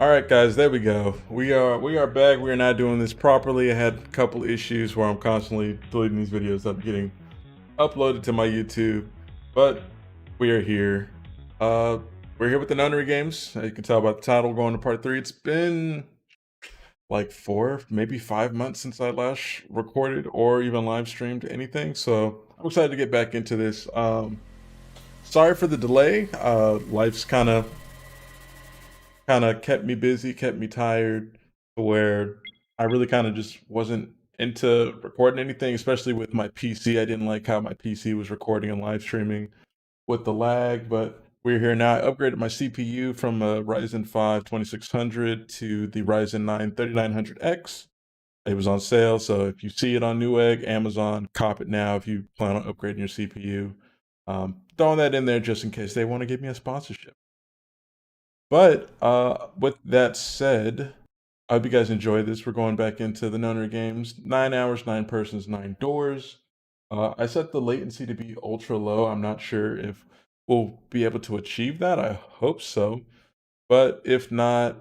All right, guys, there we go. We are back. We are not doing this properly. I had a couple issues where I'm constantly deleting these videos up getting uploaded to my YouTube, but we are here. Uh, we're here with the Nonary games. As you can tell by the title, going to part three. It's been like 4, maybe 5 months since I last recorded or even live streamed anything. So I'm excited to get back into this. Sorry for the delay. Life's kind of kept me busy, kept me tired, to where I really kind of just wasn't into recording anything, especially with my PC. I didn't like how my PC was recording and live streaming with the lag, but we're here now. I upgraded my CPU from a Ryzen 5 2600 to the Ryzen 9 3900X. It was on sale, so if you see it on Newegg, Amazon, cop it now if you plan on upgrading your CPU. Throwing that in there just in case they want to give me a sponsorship. But with that said, I hope you guys enjoy this. We're going back into the Nonary games. 9 hours, 9 persons, 9 doors. I set the latency to be ultra low. I'm not sure if we'll be able to achieve that. I hope so. But if not,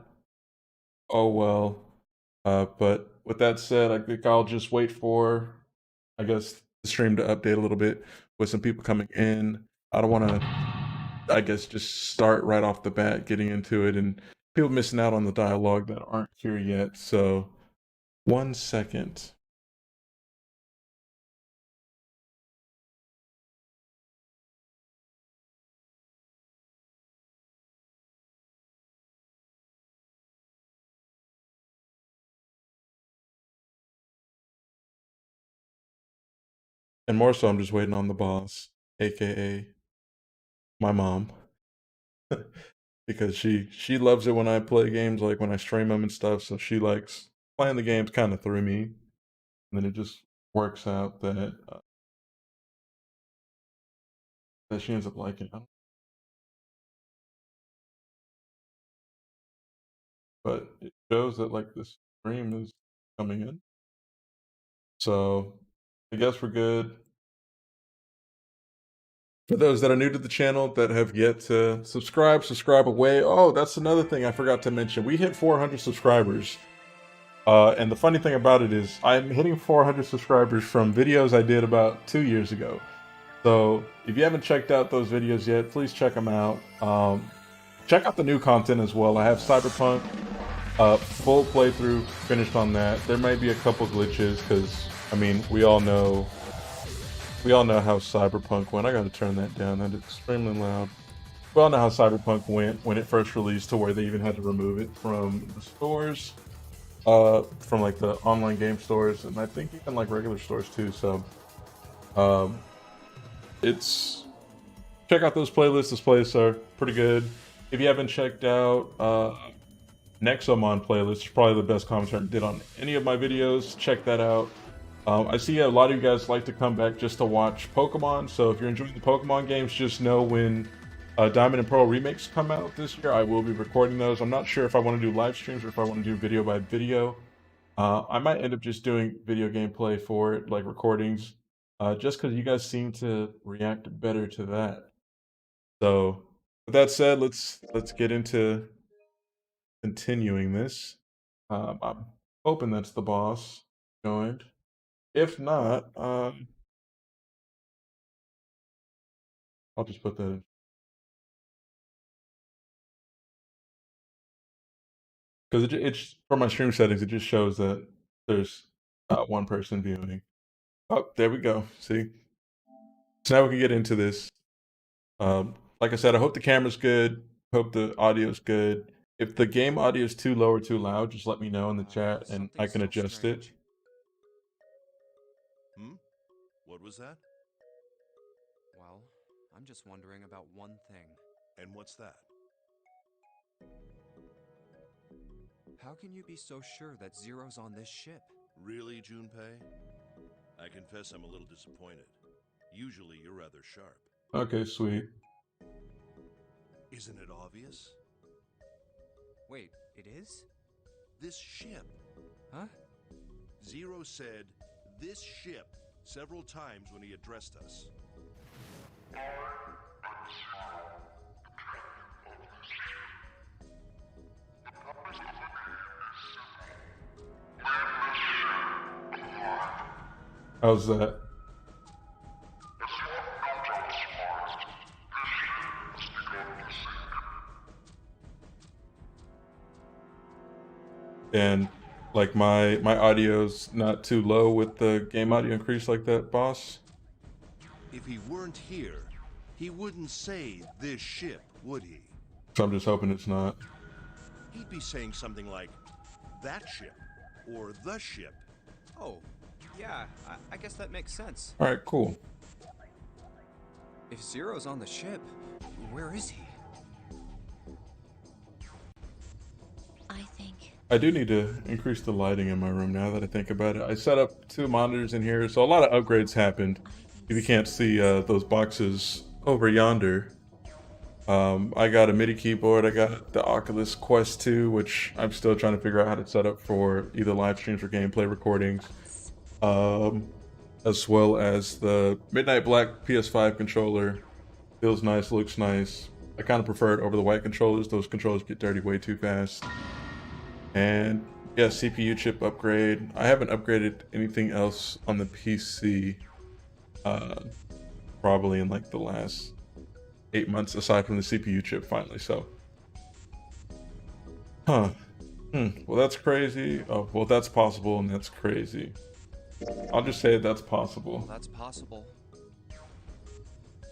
oh well. But with that said, I think I'll just wait for, I guess, the stream to update a little bit with some people coming in. I don't want to, I guess, just start right off the bat getting into it and people missing out on the dialogue that aren't here yet. So, 1 second. And more so, I'm just waiting on the boss, aka my mom, because she loves it when I play games, like when I stream them and stuff. So she likes playing the games kind of through me, and then it just works out that she ends up liking it. But it shows that like this stream is coming in, so I guess we're good. For those that are new to the channel that have yet to subscribe, subscribe away. Oh, that's another thing I forgot to mention. We hit 400 subscribers. And the funny thing about it is I'm hitting 400 subscribers from videos I did about 2 years ago. So if you haven't checked out those videos yet, please check them out. Check out the new content as well. I have Cyberpunk full playthrough finished on that. There might be a couple glitches because, I mean, we all know how Cyberpunk went. I gotta turn that down. That's extremely loud. We all know how Cyberpunk went when it first released, to where they even had to remove it from the stores, from like the online game stores, and I think even like regular stores too. So, um, it's check out those playlists. Those playlists are pretty good. If you haven't checked out Nexomon playlist, probably the best commentary I did on any of my videos. Check that out. I see a lot of you guys like to come back just to watch Pokemon, so if you're enjoying the Pokemon games, just know when Diamond and Pearl remakes come out this year, I will be recording those. I'm not sure if I want to do live streams or if I want to do video by video. I might end up just doing video gameplay for it, like recordings, just because you guys seem to react better to that. So, with that said, let's get into continuing this. I'm hoping that's the boss joined. If not, I'll just put that in. Because it's for my stream settings, it just shows that there's one person viewing. Oh, there we go. See? So now we can get into this. Like I said, I hope the camera's good. Hope the audio's good. If the game audio is too low or too loud, just let me know in the chat and I Something's can so adjust it. strange. What was that? Well, I'm just wondering about one thing. And what's that? How can you be so sure that Zero's on this ship? Really, Junpei? I confess I'm a little disappointed. Usually you're rather sharp. Okay, sweet. Isn't it obvious? Wait, it is? This ship. Huh? Zero said, "this ship," several times when he addressed us. How's that? And like my audio's not too low with the game audio increase like that, boss. If he weren't here, he wouldn't say this ship, would he? So I'm just hoping it's not. He'd be saying something like, that ship, or the ship. Oh, yeah, I guess that makes sense. All right, cool. If Zero's on the ship, where is he? I think. I do need to increase the lighting in my room now that I think about it. I set up 2 monitors in here, so a lot of upgrades happened. If you can't see those boxes over yonder, I got a MIDI keyboard. I got the Oculus Quest 2, which I'm still trying to figure out how to set up for either live streams or gameplay recordings, as well as the Midnight Black PS5 controller. Feels nice, looks nice. I kind of prefer it over the white controllers. Those controllers get dirty way too fast. And yeah, CPU chip upgrade. I haven't upgraded anything else on the PC probably in like the last 8 months aside from the CPU chip finally. So, well, that's crazy. Oh, well, that's possible and that's crazy. I'll just say that's possible. That's possible.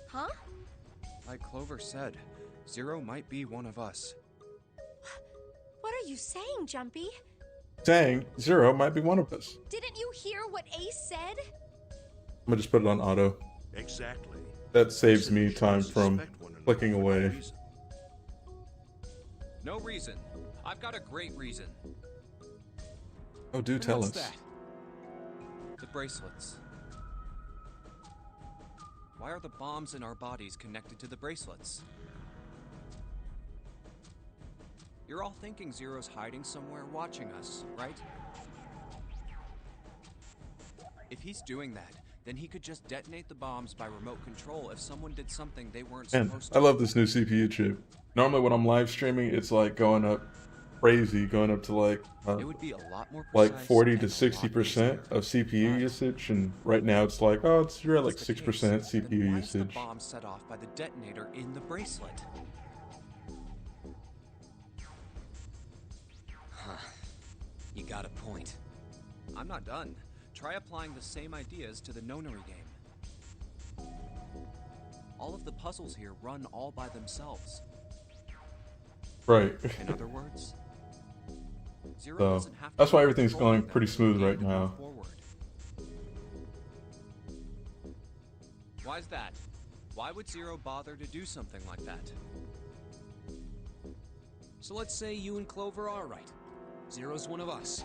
Huh? Like Clover said, Zero might be one of us. What are you saying, Jumpy? Saying Zero might be one of us. Didn't you hear what Ace said? I'm gonna just put it on auto. Exactly. That saves me Citizens time should from suspect one another clicking for no away. reason. No reason. I've got a great reason. Oh, do And tell what's us. that? The bracelets. Why are the bombs in our bodies connected to the bracelets? You're all thinking Zero's hiding somewhere watching us, right? If he's doing that, then he could just detonate the bombs by remote control if someone did something they weren't Man, supposed I to. love this new CPU chip. Normally when I'm live streaming, it's like going up crazy, going up to It would be a lot more like precise 40 and to a lot 60% easier. of CPU But usage, and right now it's like, oh, you're at if like that's the 6% case, CPU then why is the usage. bomb set off by the detonator in the bracelet? Huh. You got a point. I'm not done. Try applying the same ideas to the Nonary game. All of the puzzles here run all by themselves. Right. In other words, Zero So doesn't have to that's why be everything's controlling going them pretty for the smooth game right to move now. forward. Why's that? Why would Zero bother to do something like that? So let's say you and Clover are right. Zero's one of us.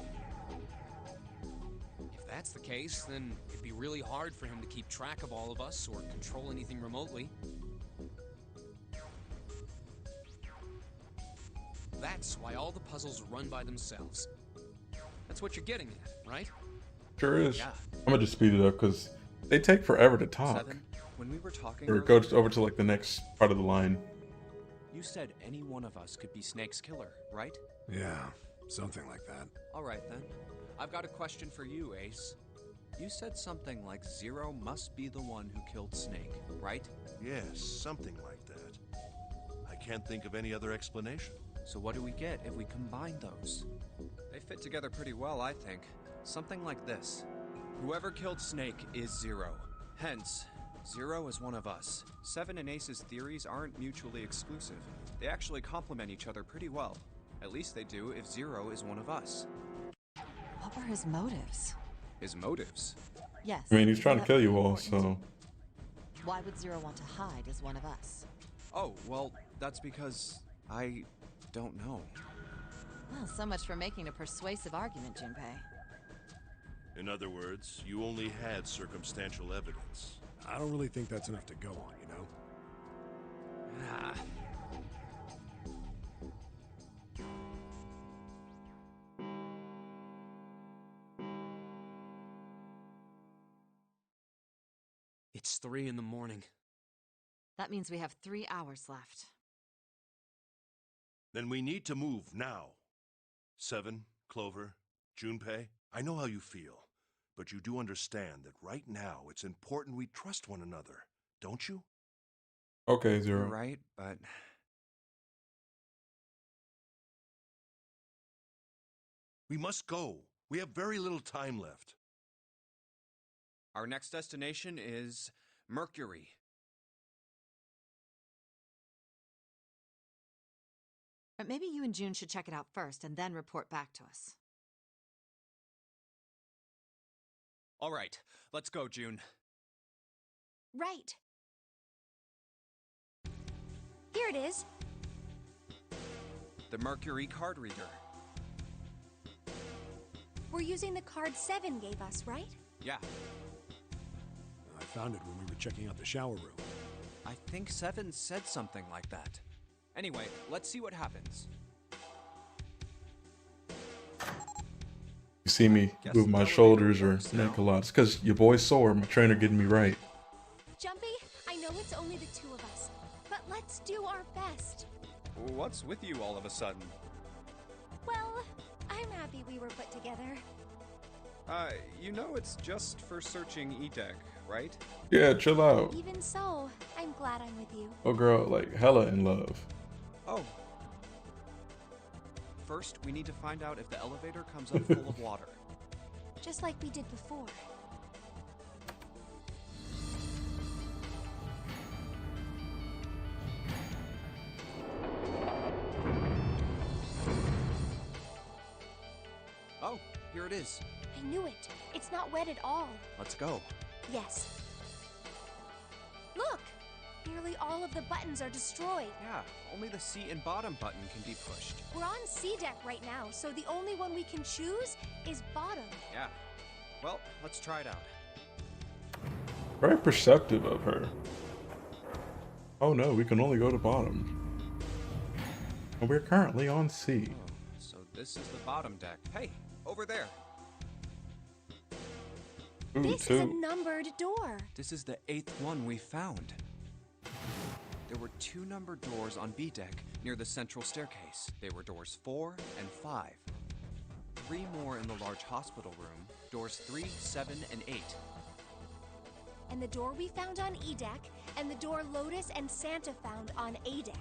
If that's the case, then it'd be really hard for him to keep track of all of us or control anything remotely. That's why all the puzzles run by themselves. That's what you're getting at, right? Sure is. Yeah. I'm gonna just speed it up because they take forever to talk. Seven, when we were talking Or earlier, go over to like the next part of the line. you said any one of us could be Snake's killer, right? Yeah, something like that. All right then. I've got a question for you, Ace. You said something like Zero must be the one who killed Snake, right? Yes, something like that. I can't think of any other explanation. So what do we get if we combine those? They fit together pretty well, I think. Something like this. Whoever killed Snake is Zero. Hence, Zero is one of us. Seven and Ace's theories aren't mutually exclusive. They actually complement each other pretty well. At least they do if Zero is one of us. What were his motives? His motives? Yes. I mean, he's trying to that kill would you be all, important. so Why would Zero want to hide as one of us? Oh, well, that's because I don't know. Well, so much for making a persuasive argument, Junpei. In other words, you only had circumstantial evidence. I don't really think that's enough to go on, you know? Ah. It's 3 in the morning. That means we have 3 hours left. Then we need to move now. Seven, Clover, Junpei, I know how you feel, but you do understand that right now it's important we trust one another, don't you? Okay, You're Zero. right, but We must go. We have very little time left. our next destination is Mercury. But maybe you and June should check it out first and then report back to us. All right, let's go, June. Right. Here it is. The Mercury card reader. We're using the card 7 gave us, right? Yeah, I found it when we were checking out the shower room. I think 7 said something like that. Anyway, let's see what happens. You see me Guess move my elevator shoulders or works neck a now. lot. It's because your boy's sore. My trainer getting me right. Jumpy, I know it's only the two of us, but let's do our best. What's with you all of a sudden? Well, I'm happy we were put together. You know it's just for searching E-Deck, right? Yeah, chill out. Even so, I'm glad I'm with you. Oh, girl, like hella in love. Oh. First, we need to find out if the elevator comes up full of water. Just like we did before. Oh, here it is. I knew it. It's not wet at all. Let's go. Yes. Look! Nearly all of the buttons are destroyed. Yeah, only the C and bottom button can be pushed. We're on C deck right now, so the only one we can choose is bottom. Yeah. Well, let's try it out. Very perceptive of her. Oh no, we can only go to bottom. And we're currently on C. Oh, so this is the bottom deck. Hey, over there. Ooh, This is a two. numbered door. This is the 8th one we found. There were 2 numbered doors on B deck near the central staircase. They were doors 4 and 5. 3 more in the large hospital room, doors 3, 7, and 8. And the door we found on E deck, and the door Lotus and Santa found on A deck.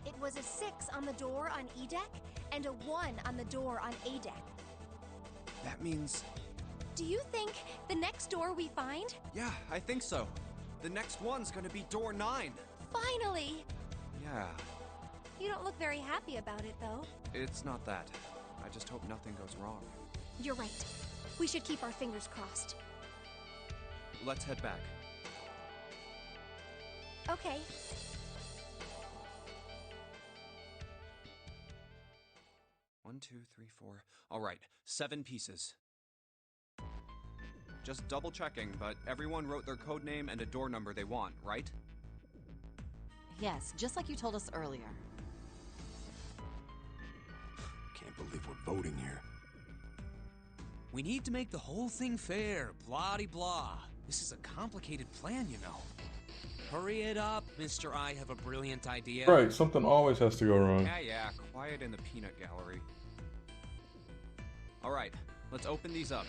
It was a 6 on the door on E deck, and a 1 on the door on A deck. That means... Do you think the next door we find? Yeah, I think so. The next one's gonna be door 9. Finally! Yeah, You don't look very happy about it, though. it's not that. I just hope nothing goes wrong. You're right. We should keep our fingers crossed. Let's head back. Okay. One, two, three, four. All right, 7 pieces. Just double checking, but everyone wrote their code name and a door number they want, right? Yes, just like you told us earlier. Can't believe we're voting here. We need to make the whole thing fair, blah-de-blah. This is a complicated plan, you know. Hurry it up, Mr. I have a brilliant idea. Right, something always has to go wrong. Yeah, quiet in the peanut gallery. All right, let's open these up.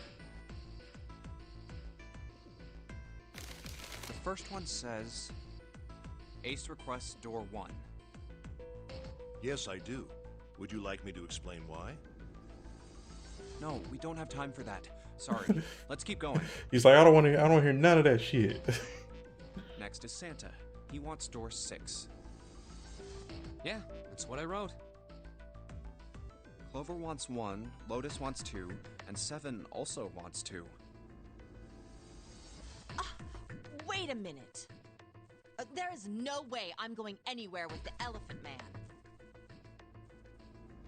The first one says, Ace requests door 1. Yes, I do. Would you like me to explain why? No, we don't have time for that. Sorry. Let's keep going. He's like, I don't want to hear none of that shit. Next is Santa. He wants door 6. Yeah, that's what I wrote. Clover wants 1, Lotus wants 2, and 7 also wants 2. Wait a minute. There is no way I'm going anywhere with the Elephant Man.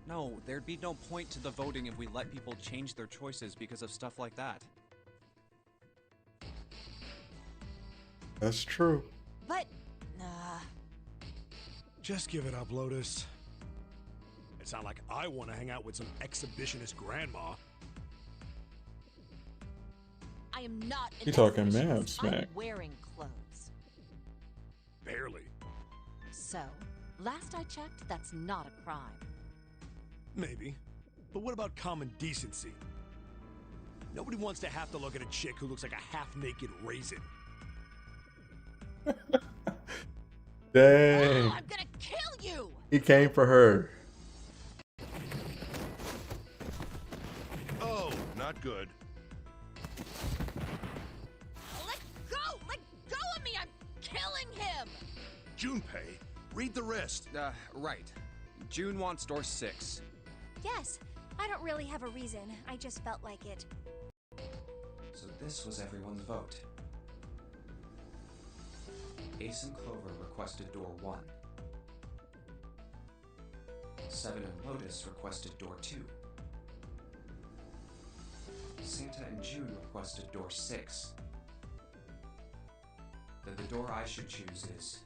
No, there'd be no point to the voting if we let people change their choices because of stuff like that. That's true. But, Just give it up, Lotus. It's not like I want to hang out with some exhibitionist grandma. I am not an You talking exhibitionist. mad I'm smack. wearing clothes. Barely. So, last I checked, that's not a crime. Maybe. But what about common decency? Nobody wants to have to look at a chick who looks like a half-naked raisin. Dang. I'm gonna kill you! He came for her. Oh, not good. Let go! Let go of me! I'm killing him! Junpei, read the rest. Right. June wants door 6. Yes, I don't really have a reason. I just felt like it. So this was everyone's vote. Ace and Clover requested door 1. 7 and Lotus requested door 2. Santa and June requested door 6. Then the door I should choose is...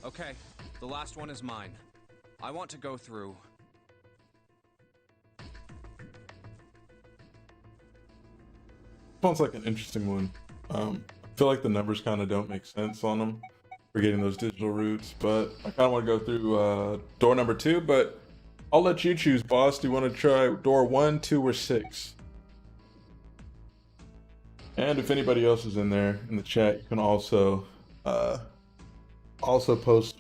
Okay, the last one is mine. I want to go through... Sounds like an interesting one. I feel like the numbers kind of don't make sense on them for getting those digital routes, but I kind of want to go through door number 2, but I'll let you choose, boss. Do you want to try door 1, 2, or 6? And if anybody else is in there in the chat, you can also post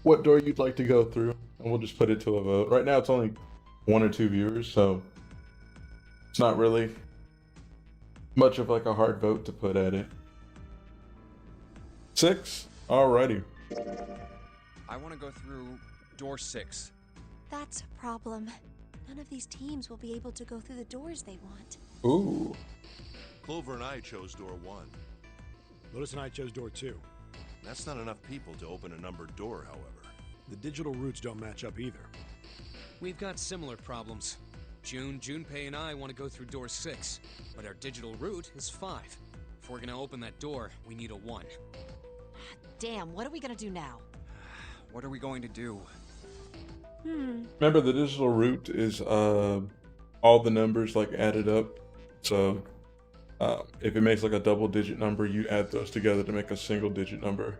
what door you'd like to go through, and we'll just put it to a vote. Right now, it's only 1 or 2 viewers, so it's not really much of like a hard vote to put at it. 6? Alrighty. I want to go through door 6. That's a problem. None of these teams will be able to go through the doors they want. Ooh. Clover and I chose door 1. Lotus and I chose door 2. That's not enough people to open a numbered door, however. The digital routes don't match up either. We've got similar problems. Junpei and I want to go through door 6, but our digital route is 5. If we're gonna open that door, we need a 1. Damn, what are we gonna do now? What are we going to do? Remember, the digital route is all the numbers like added up. So if it makes like a double digit number, you add those together to make a single digit number.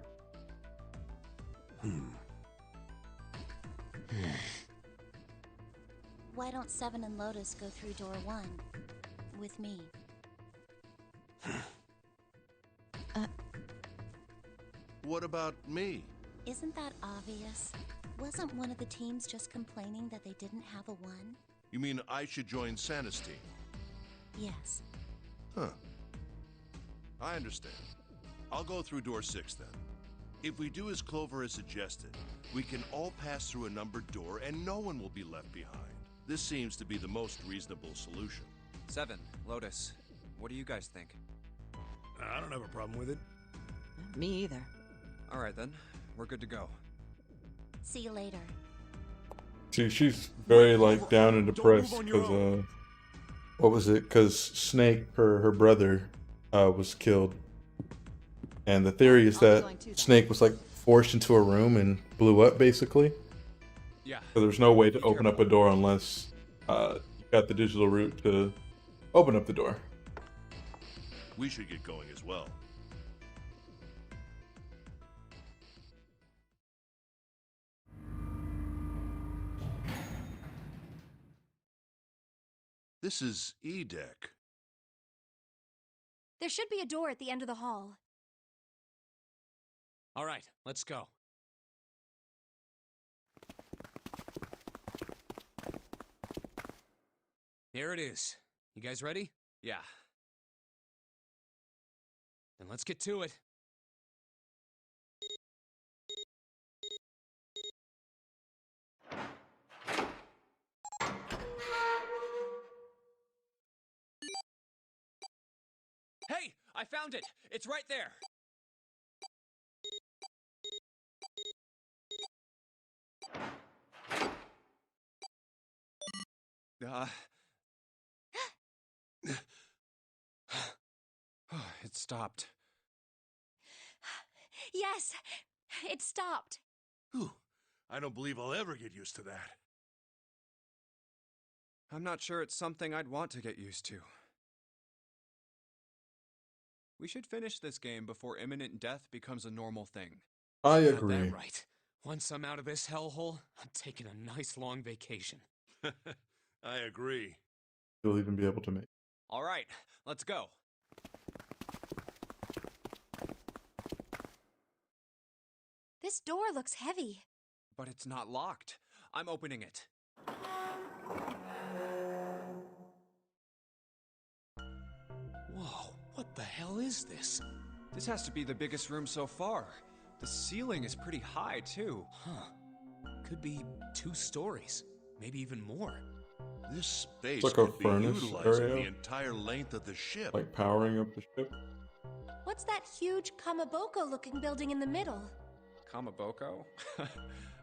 Why don't 7 and Lotus go through door 1 with me? What about me? Isn't that obvious? Wasn't one of the teams just complaining that they didn't have a 1? You mean I should join Santa's team? Yes. Huh. I understand. I'll go through door 6 then. If we do as Clover has suggested, we can all pass through a numbered door and no one will be left behind. This seems to be the most reasonable solution. 7, Lotus. What do you guys think? I don't have a problem with it. Me either. Alright then, we're good to go. See you later. See, she's very like down and Don't depressed move on your because what was it? Because Snake, her brother, was killed, and the theory is I'll be that going too, then. Snake was like forced into a room and blew up, basically. Yeah. So there's no way to open up a door unless you got the digital route to open up the door. We should get going as well. This is E-Deck. There should be a door at the end of the hall. All right, let's go. Here it is. You guys ready? Yeah. Then let's get to it. Hey! I found it! It's right there! It stopped. Yes! It stopped! Whew. I don't believe I'll ever get used to that. I'm not sure it's something I'd want to get used to. We should finish this game before imminent death becomes a normal thing. I Got agree. that right. Once I'm out of this hellhole, I'm taking a nice long vacation. I agree. you'll even be able to make. All right, let's go. This door looks heavy. But it's not locked. I'm opening it. Whoa, what the hell is this? This has to be the biggest room so far. The ceiling is pretty high, too. Huh. Could be 2 stories, maybe even more. This space It's like a could be furnace utilizing area. the entire length of the ship. Like powering up the ship. What's that huge Kamaboko-looking building in the middle? Kamaboko?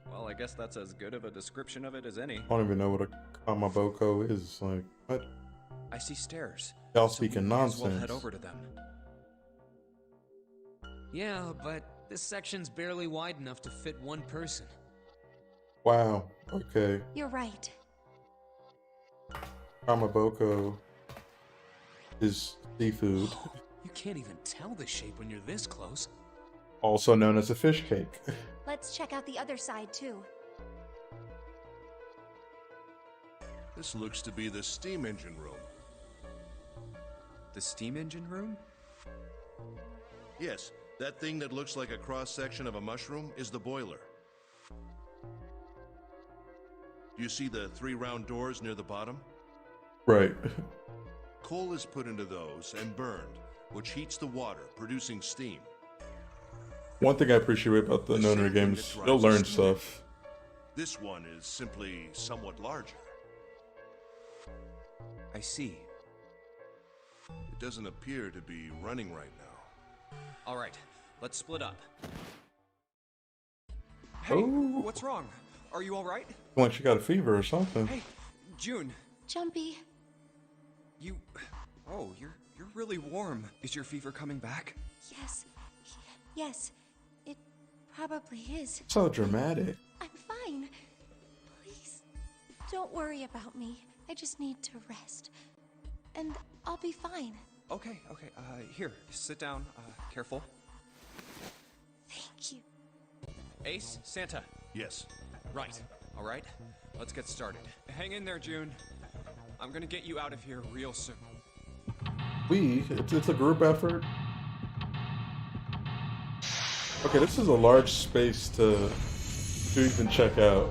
Well, I guess that's as good of a description of it as any. I don't even know what a kamaboko is. Like, what? I see stairs. Y'all so we speaking may as well nonsense. head over to them. Yeah, but this section's barely wide enough to fit 1 person. Wow. Okay. You're right. Kamaboko is seafood, You can't even tell the shape when you're this close. also known as a fish cake. Let's check out the other side, too. This looks to be the steam engine room. The steam engine room? Yes, that thing that looks like a cross-section of a mushroom is the boiler. Do you see the 3 round doors near the bottom? Right. Coal is put into those and burned, which heats the water, producing steam. One thing I appreciate about the The Nonary same games, thing that you'll drives learn the steam stuff. This one is simply somewhat larger. I see. It doesn't appear to be running right now. All right, let's split up. Hey, Oh. what's wrong? Are you all right? Like she got a fever or something. Hey, June, Jumpy. you... Oh, you're really warm. Is your fever coming back? Yes. Yes. It probably is. So dramatic. I'm fine. Please, don't worry about me. I just need to rest. And I'll be fine. Okay, here, sit down. Careful. Thank you. Ace, Santa. Yes. Right. All right, let's get started. Hang in there, June. I'm gonna get you out of here real soon. It's a group effort. Okay, this is a large space to even check out.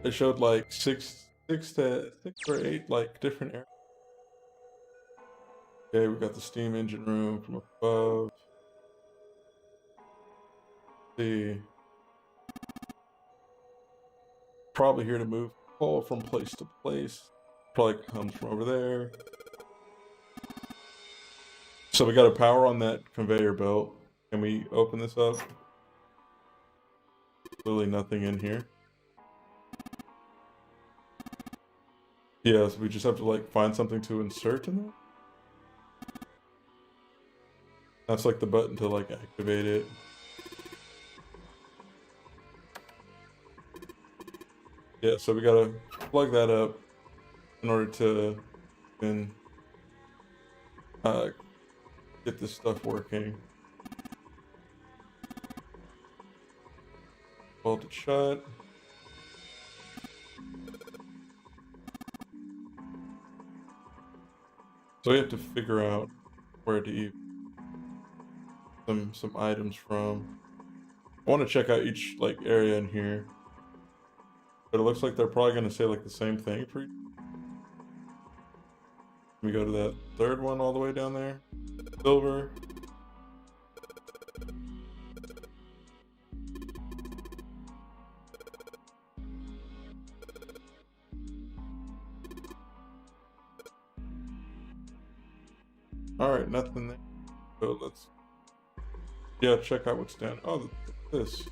They showed like six or eight like different areas. Okay, we got the steam engine room from above. See, probably here to move coal from place to place. Probably comes from over there. So we got a power on that conveyor belt. Can we open this up? Really nothing in here. Yeah, so we just have to like find something to insert in there. That's like the button to like activate it. Yeah, so we gotta plug that up in order to then get this stuff working. Bolt it shut. So we have to figure out where to eat some items from. I want to check out each like area in here, but it looks like they're probably gonna say like the same thing for each. We go to that third one all the way down there. Silver. Alright, nothing there. So let's... Yeah, check out what's down. Oh, this.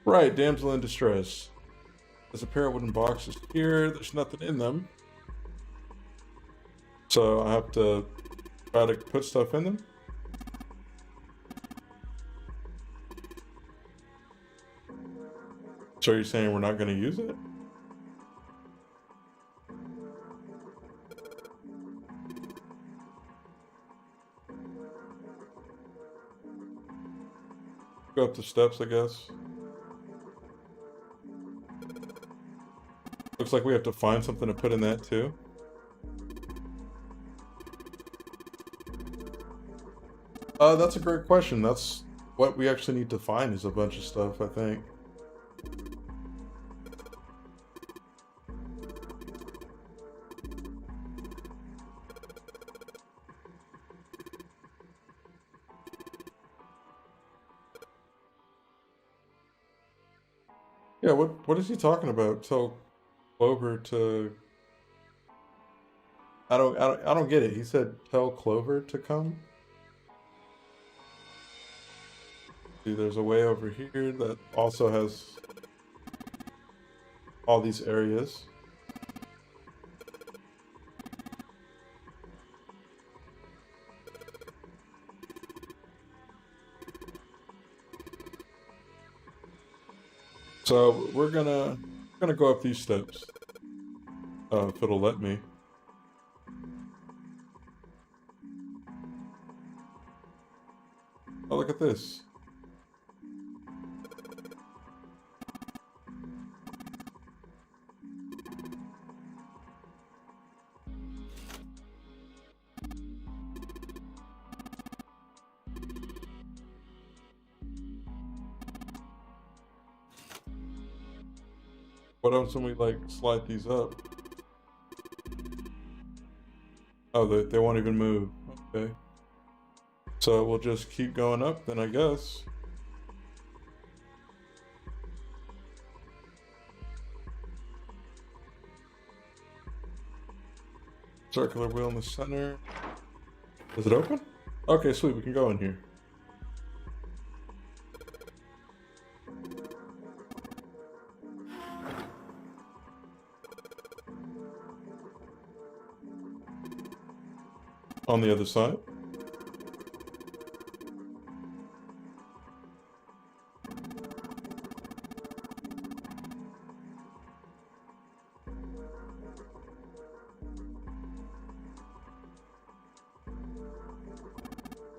Right, damsel in distress. There's a pair of wooden boxes here. There's nothing in them. So I have to try to put stuff in them. So are you saying we're not going to use it? Go up the steps, I guess. looks like we have to find something to put in that too. That's a great question. That's what we actually need to find is a bunch of stuff, I think. Yeah, what is he talking about? Tell Clover to I don't get it. He said tell Clover to come? See, there's a way over here that also has all these areas. So we're gonna go up these steps. If it'll let me. Oh, look at this. What happens when we like slide these up? Oh, they won't even move. Okay. So we'll just keep going up then, I guess. Circular wheel in the center. Is it open? Okay, sweet, we can go in here. On the other side.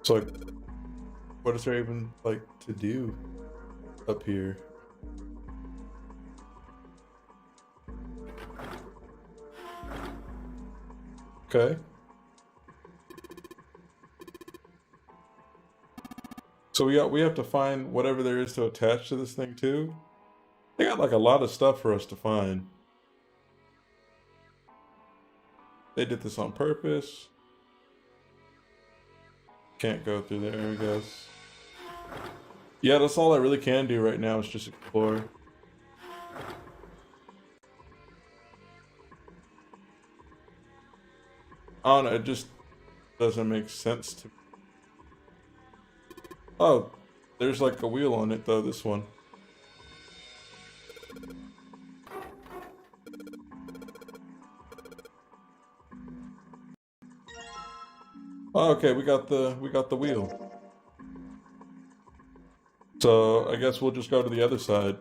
So, like, what is there even, like, to do up here? Okay. So we have to find whatever there is to attach to this thing too. They got like a lot of stuff for us to find. They did this on purpose. Can't go through there, I guess. Yeah, that's all I really can do right now is just explore. I don't know, it just doesn't make sense to me. Oh, there's like a wheel on it though, this one. Oh, okay, we got the wheel. So I guess we'll just go to the other side.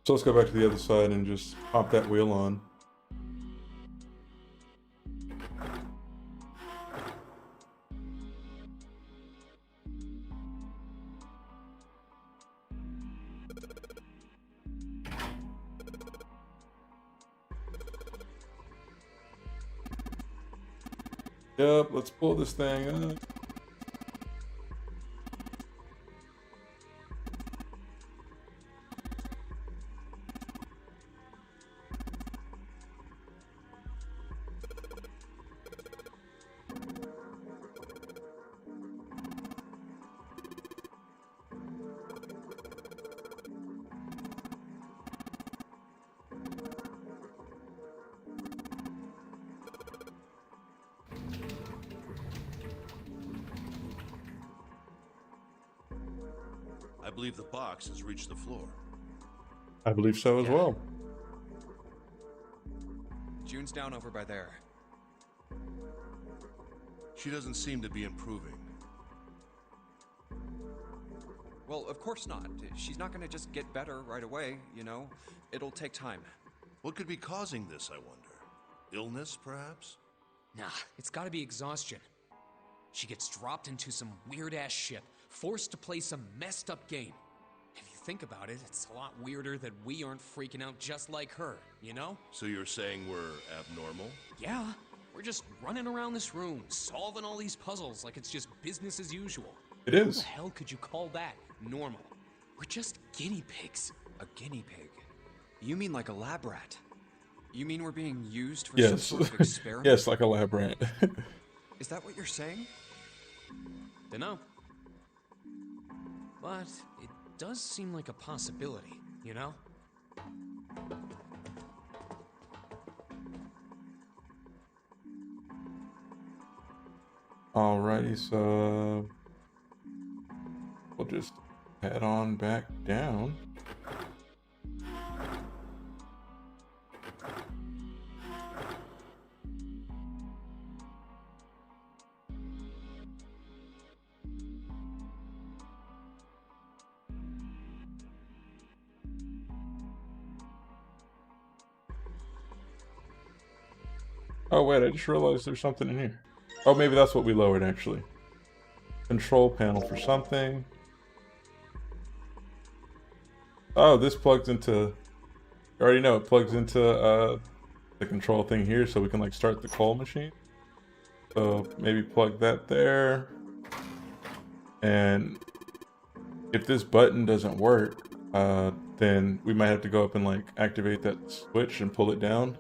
So let's go back to the other side and just pop that wheel on. Yep, let's pull this thing up. I believe the box has reached the floor. I believe so as well. June's down over by there. She doesn't seem to be improving. Well, of course not. She's not gonna just get better right away, you know? It'll take time. What could be causing this, I wonder? Illness, perhaps? Nah, it's gotta be exhaustion. She gets dropped into some weird-ass ship, forced to play some messed up game. If you think about it, it's a lot weirder that we aren't freaking out just like her, you know? So you're saying we're abnormal? Yeah, we're just running around this room, solving all these puzzles like it's just business as usual. It How is. the hell could you call that normal? We're just guinea pigs. A guinea pig? You mean like a lab rat? You mean we're being used for some Yes. sort of experiment? Yes, like a lab rat. Is that what you're saying? Dunno. But it does seem like a possibility, you know? Alrighty, so we'll just head on back down. Oh wait, I just realized there's something in here. Oh, maybe that's what we lowered actually. Control panel for something. Oh, this plugs into... You already know it plugs into the control thing here, so we can like start the coal machine. So maybe plug that there. And if this button doesn't work, then we might have to go up and like activate that switch and pull it down.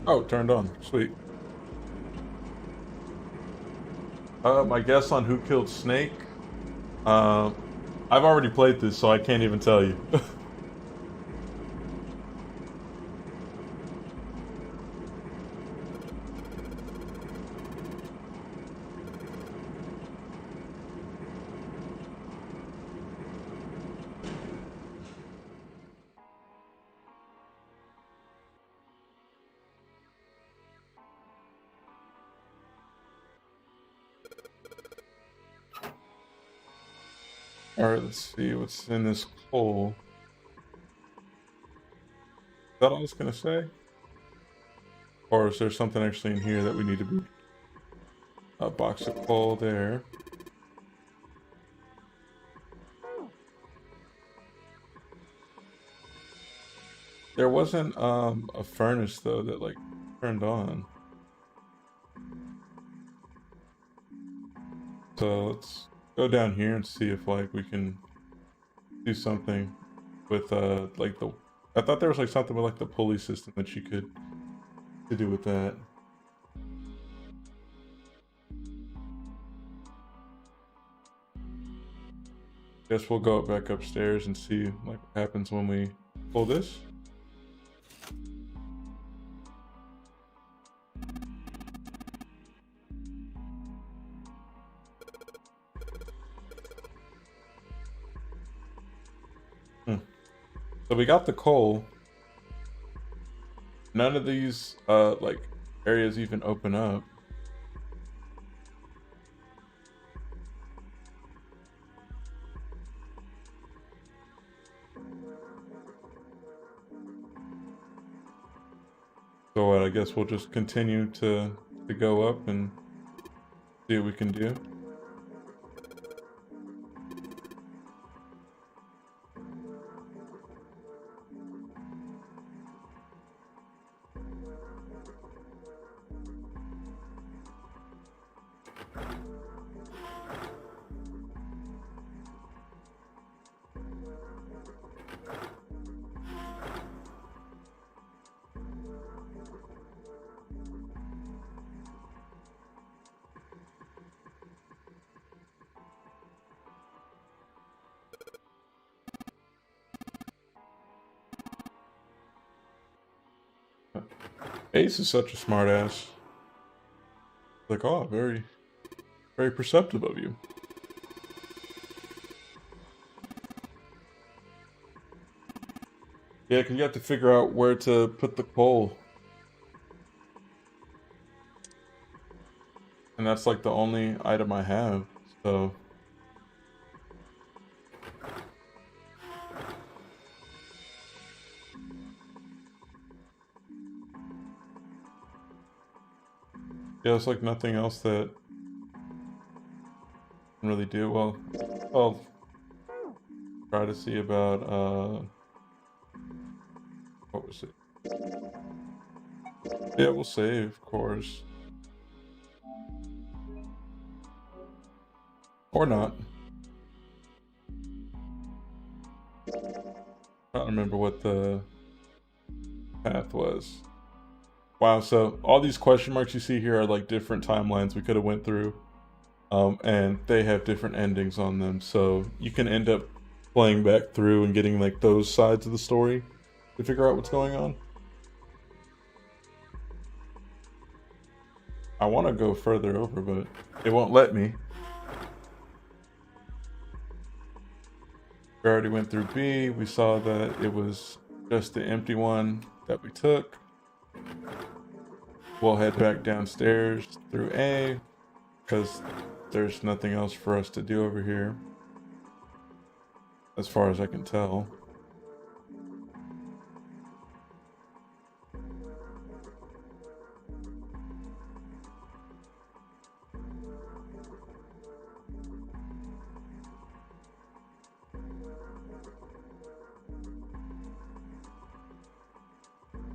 Oh, it turned on. Sweet. My guess on who killed Snake? I've already played this, so I can't even tell you. Alright, let's see what's in this coal. Is that all I was gonna say? Or is there something actually in here that we need to be... A box of coal there. There wasn't a furnace though that like turned on. So let's go down here and see if like we can do something with like the... I thought there was like something with like the pulley system that you could do with that. Guess we'll go back upstairs and see like what happens when we pull this. So we got the coal. None of these like areas even open up. So I guess we'll just continue to go up and see what we can do. Ace is such a smart ass. Like, oh, very, very perceptive of you. Yeah, because you have to figure out where to put the coal. And that's like the only item I have, so... Yeah, it's like nothing else that can really do. Well, I'll try to see about what was it? Yeah, we'll save, of course. Or not. I don't remember what the path was. Wow, so all these question marks you see here are like different timelines we could have went through. And they have different endings on them, so you can end up playing back through and getting like those sides of the story to figure out what's going on. I want to go further over, but it won't let me. We already went through B. We saw that it was just the empty one that we took. We'll head back downstairs through A because there's nothing else for us to do over here, as far as I can tell.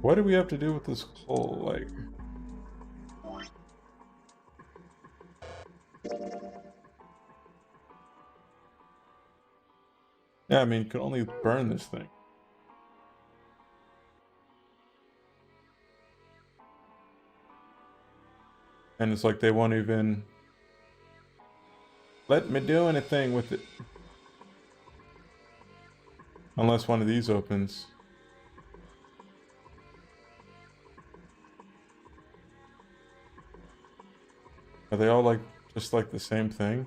What do we have to do with this coal? Like, yeah, I mean, you can only burn this thing. And it's like they won't even let me do anything with it. Unless one of these opens. Are they all like, just like the same thing?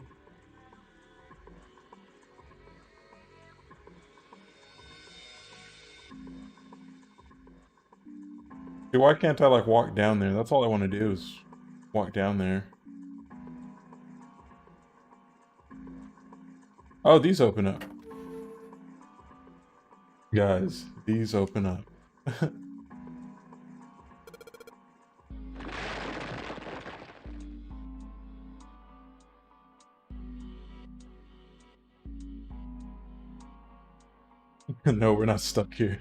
Dude, why can't I like walk down there? That's all I want to do is walk down there. Oh, these open up. Guys, these open up. No, we're not stuck here.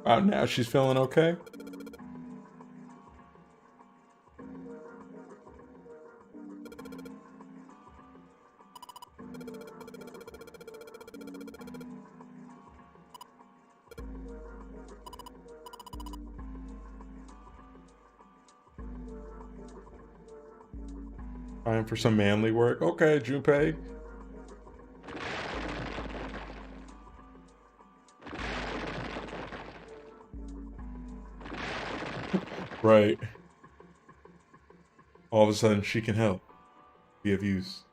Oh, now she's feeling okay? Time for some manly work. Okay, Junpei. Right. All of a sudden, she can help. Be of use.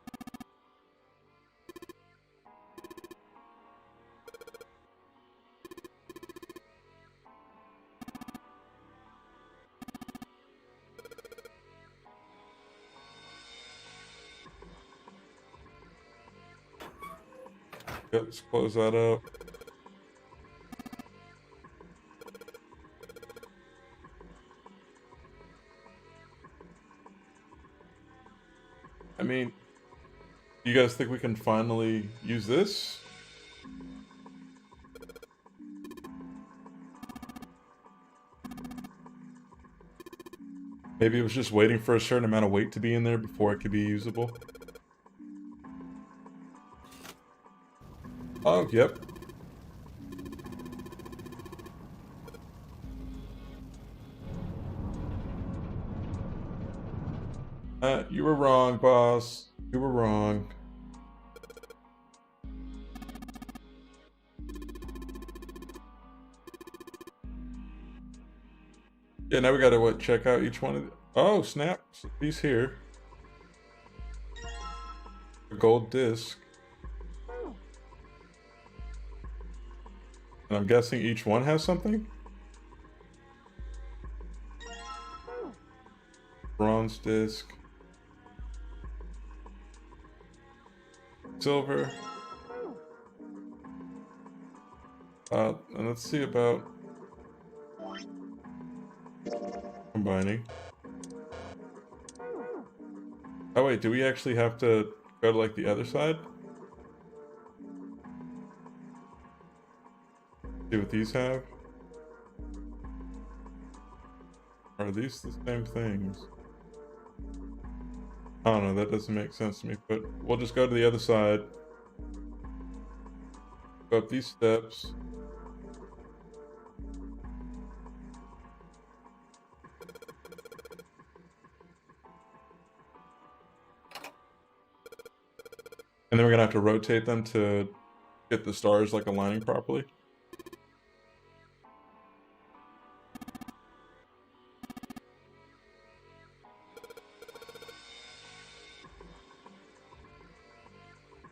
Yep, let's close that up. I mean, you guys think we can finally use this? Maybe it was just waiting for a certain amount of weight to be in there before it could be usable. Oh, yep. You were wrong, boss. You were wrong. Yeah, now we gotta what? Check out each one of the. Oh, snap! He's here. A gold disc. And I'm guessing each one has something? Bronze disc. Silver. And let's see about combining. Oh wait, do we actually have to go to like the other side? See what these have? Are these the same things? I don't know, that doesn't make sense to me, but we'll just go to the other side. Go up these steps. And then we're gonna have to rotate them to get the stars like aligning properly.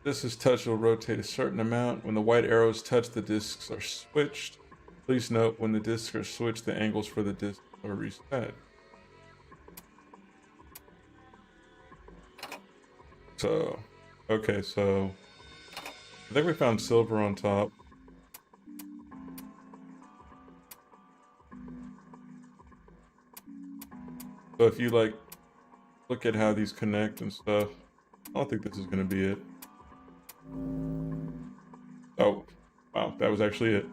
This is touch will rotate a certain amount. When the white arrows touch, the discs are switched. Please note when the discs are switched, the angles for the discs are reset. So, okay, so I think we found silver on top. So if you like look at how these connect and stuff, I don't think this is gonna be it. Oh, wow, that was actually it.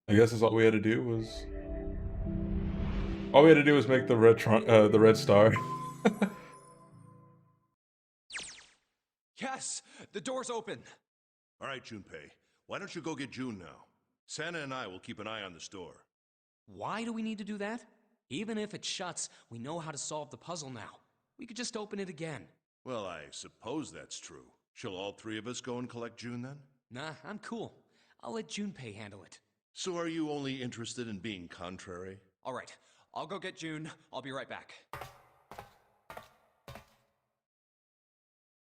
I guess that's all we had to do was. All we had to do was make the red star. Yes! The door's open! All right, Junpei. Why don't you go get June now? Santa and I will keep an eye on the store. Why do we need to do that? Even if it shuts, we know how to solve the puzzle now. We could just open it again. Well, I suppose that's true. Shall all three of us go and collect June then? Nah, I'm cool. I'll let Junpei handle it. So are you only interested in being contrary? All right, I'll go get June. I'll be right back.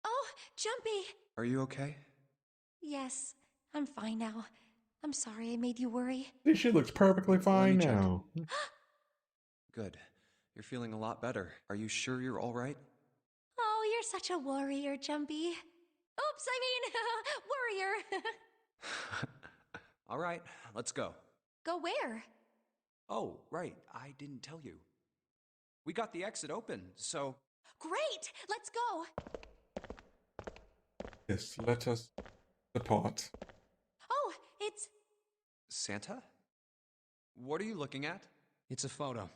Oh, Jumpy! Are you okay? Yes, I'm fine now. I'm sorry I made you worry. She looks perfectly fine check. now. Good. You're feeling a lot better. Are you sure you're all right? Oh, you're such a worrier, Jumpy. Oops, I mean, worrier. All right, let's go. Go where? Oh, right, I didn't tell you. We got the exit open, so... Great! Let's go! Yes, let us depart. Oh, it's... Santa? What are you looking at? It's a photo.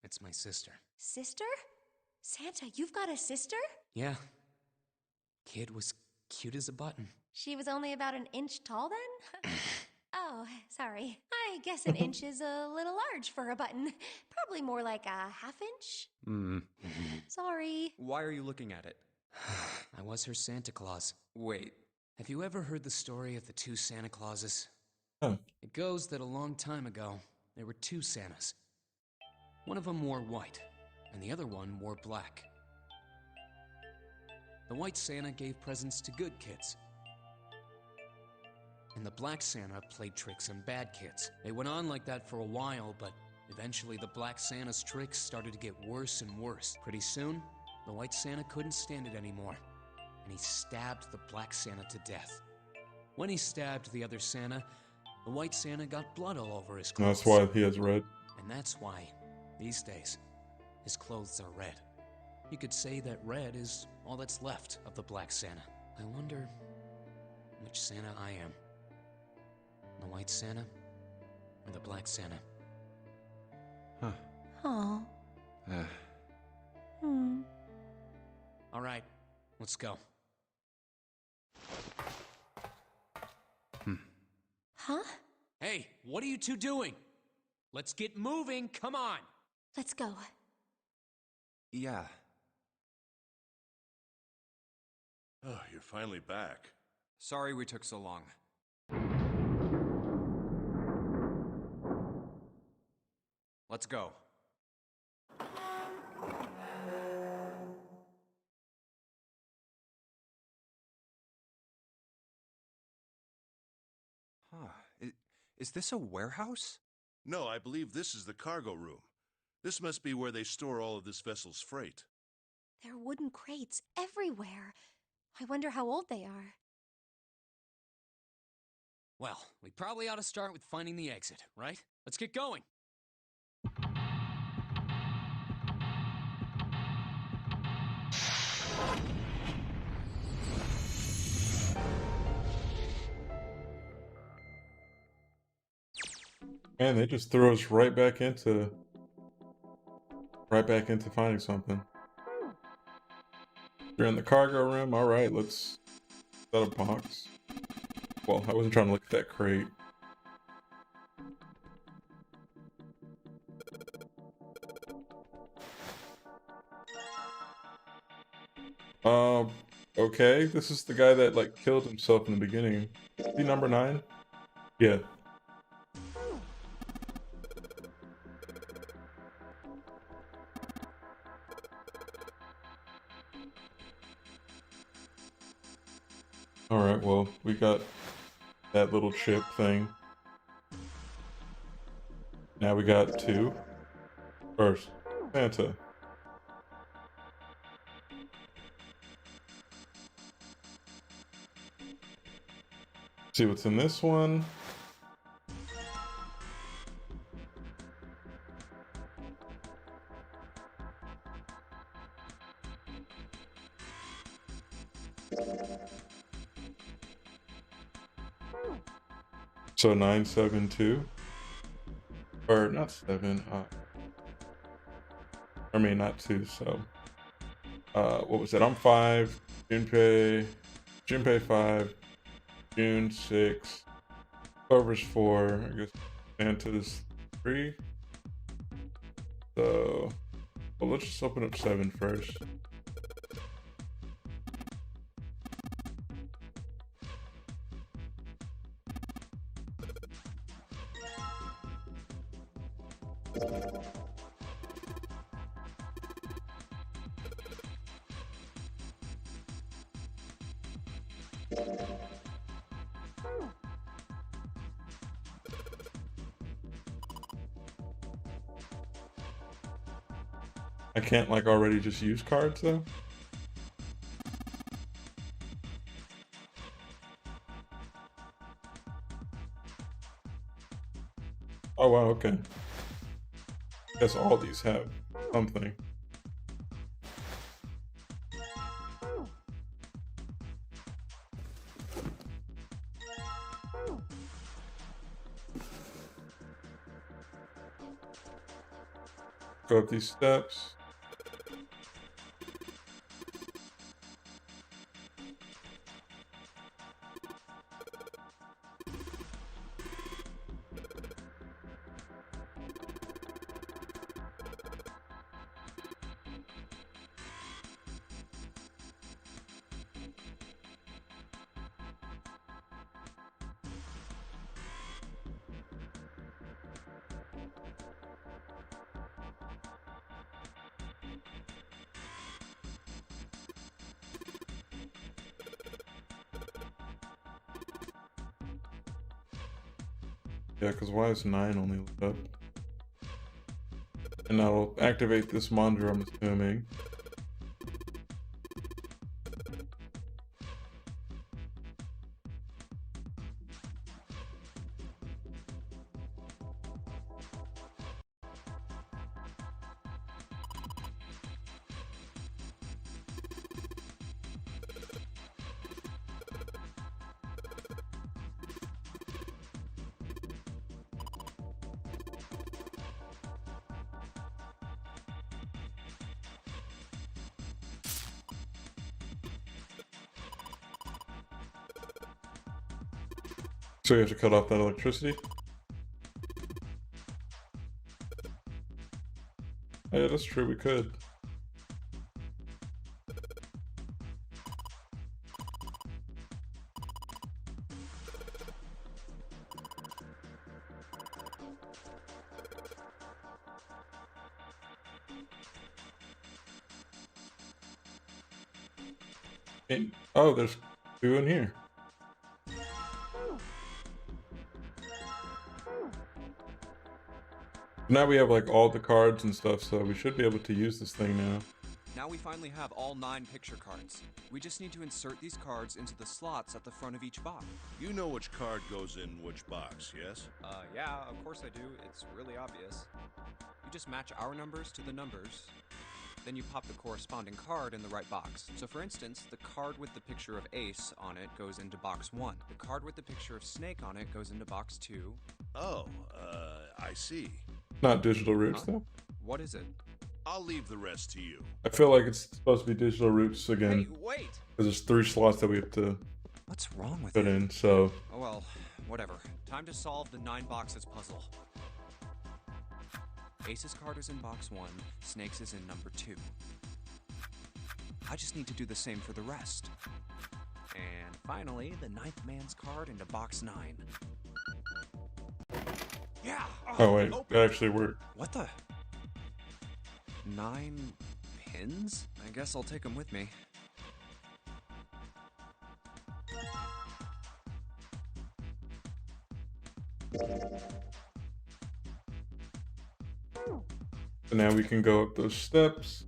It's my sister. Sister? Santa, you've got a sister? Yeah. Kid was cute as a button. She was only about an inch tall then? Oh, sorry. I guess an inch is a little large for a button. Probably more like a half inch. Sorry. Why are you looking at it? I was her Santa Claus. Wait. Have you ever heard the story of the two Santa Clauses? Oh. It goes that a long time ago, there were two Santas. One of them wore white, and the other one wore black. The white Santa gave presents to good kids. And the black Santa played tricks on bad kids. They went on like that for a while, but eventually the black Santa's tricks started to get worse and worse. Pretty soon, the white Santa couldn't stand it anymore, and he stabbed the black Santa to death. When he stabbed the other Santa, the white Santa got blood all over his clothes. That's why he has red. And that's why, these days, his clothes are red. You could say that red is all that's left of the black Santa. I wonder which Santa I am. The white Santa or the black Santa? Oh. All right, let's go. Huh? Hey, what are you two doing? Let's get moving, come on! Let's go. Yeah. Oh, you're finally back. Sorry we took so long. Let's go. Huh. Is this a warehouse? No, I believe this is the cargo room. This must be where they store all of this vessel's freight. There are wooden crates everywhere. I wonder how old they are. Well, we probably ought to start with finding the exit, right? Let's get going. Man, they just throw us right back into finding something. You're in the cargo room. All right, let's set a box. Well, I wasn't trying to look at that crate. Okay, this is the guy that like killed himself in the beginning. Is he number 9? Yeah. Alright, well, we got that little chip thing. Now we got 2. First, Santa. See what's in this one. So 972. Or not 7, I mean not 2, so what was it? I'm 5, Junpei 5, June 6, Clover's 4, I guess Santa's 3. So well, let's just open up 7 first. I can't like already just use cards though. Oh wow, okay. Guess all these have something. Go up these steps. Yeah, because why is 9 only lit up? And I'll activate this monitor, I'm assuming. So we have to cut off that electricity? Oh, yeah, that's true, we could. Oh, there's 2 in here. Now we have like all the cards and stuff, so we should be able to use this thing now. Now we finally have all 9 picture cards. We just need to insert these cards into the slots at the front of each box. You know which card goes in which box, yes? Yeah, of course I do. It's really obvious. You just match our numbers to the numbers. Then you pop the corresponding card in the right box. So for instance, the card with the picture of Ace on it goes into box 1. The card with the picture of Snake on it goes into box 2. Oh, I see. Not digital roots though. What is it? I'll leave the rest to you. I feel like it's supposed to be digital roots Hey, again. wait! Because there's 3 slots that we have to What's wrong with put it? in, so. Oh well, whatever. Time to solve the 9 boxes puzzle. Ace's card is in box 1, Snake's is in number 2. I just need to do the same for the rest. And finally, the 9th man's card into box 9. Yeah! Oh wait, open. that actually worked. What the? 9 pins? I guess I'll take them with me. So now we can go up those steps.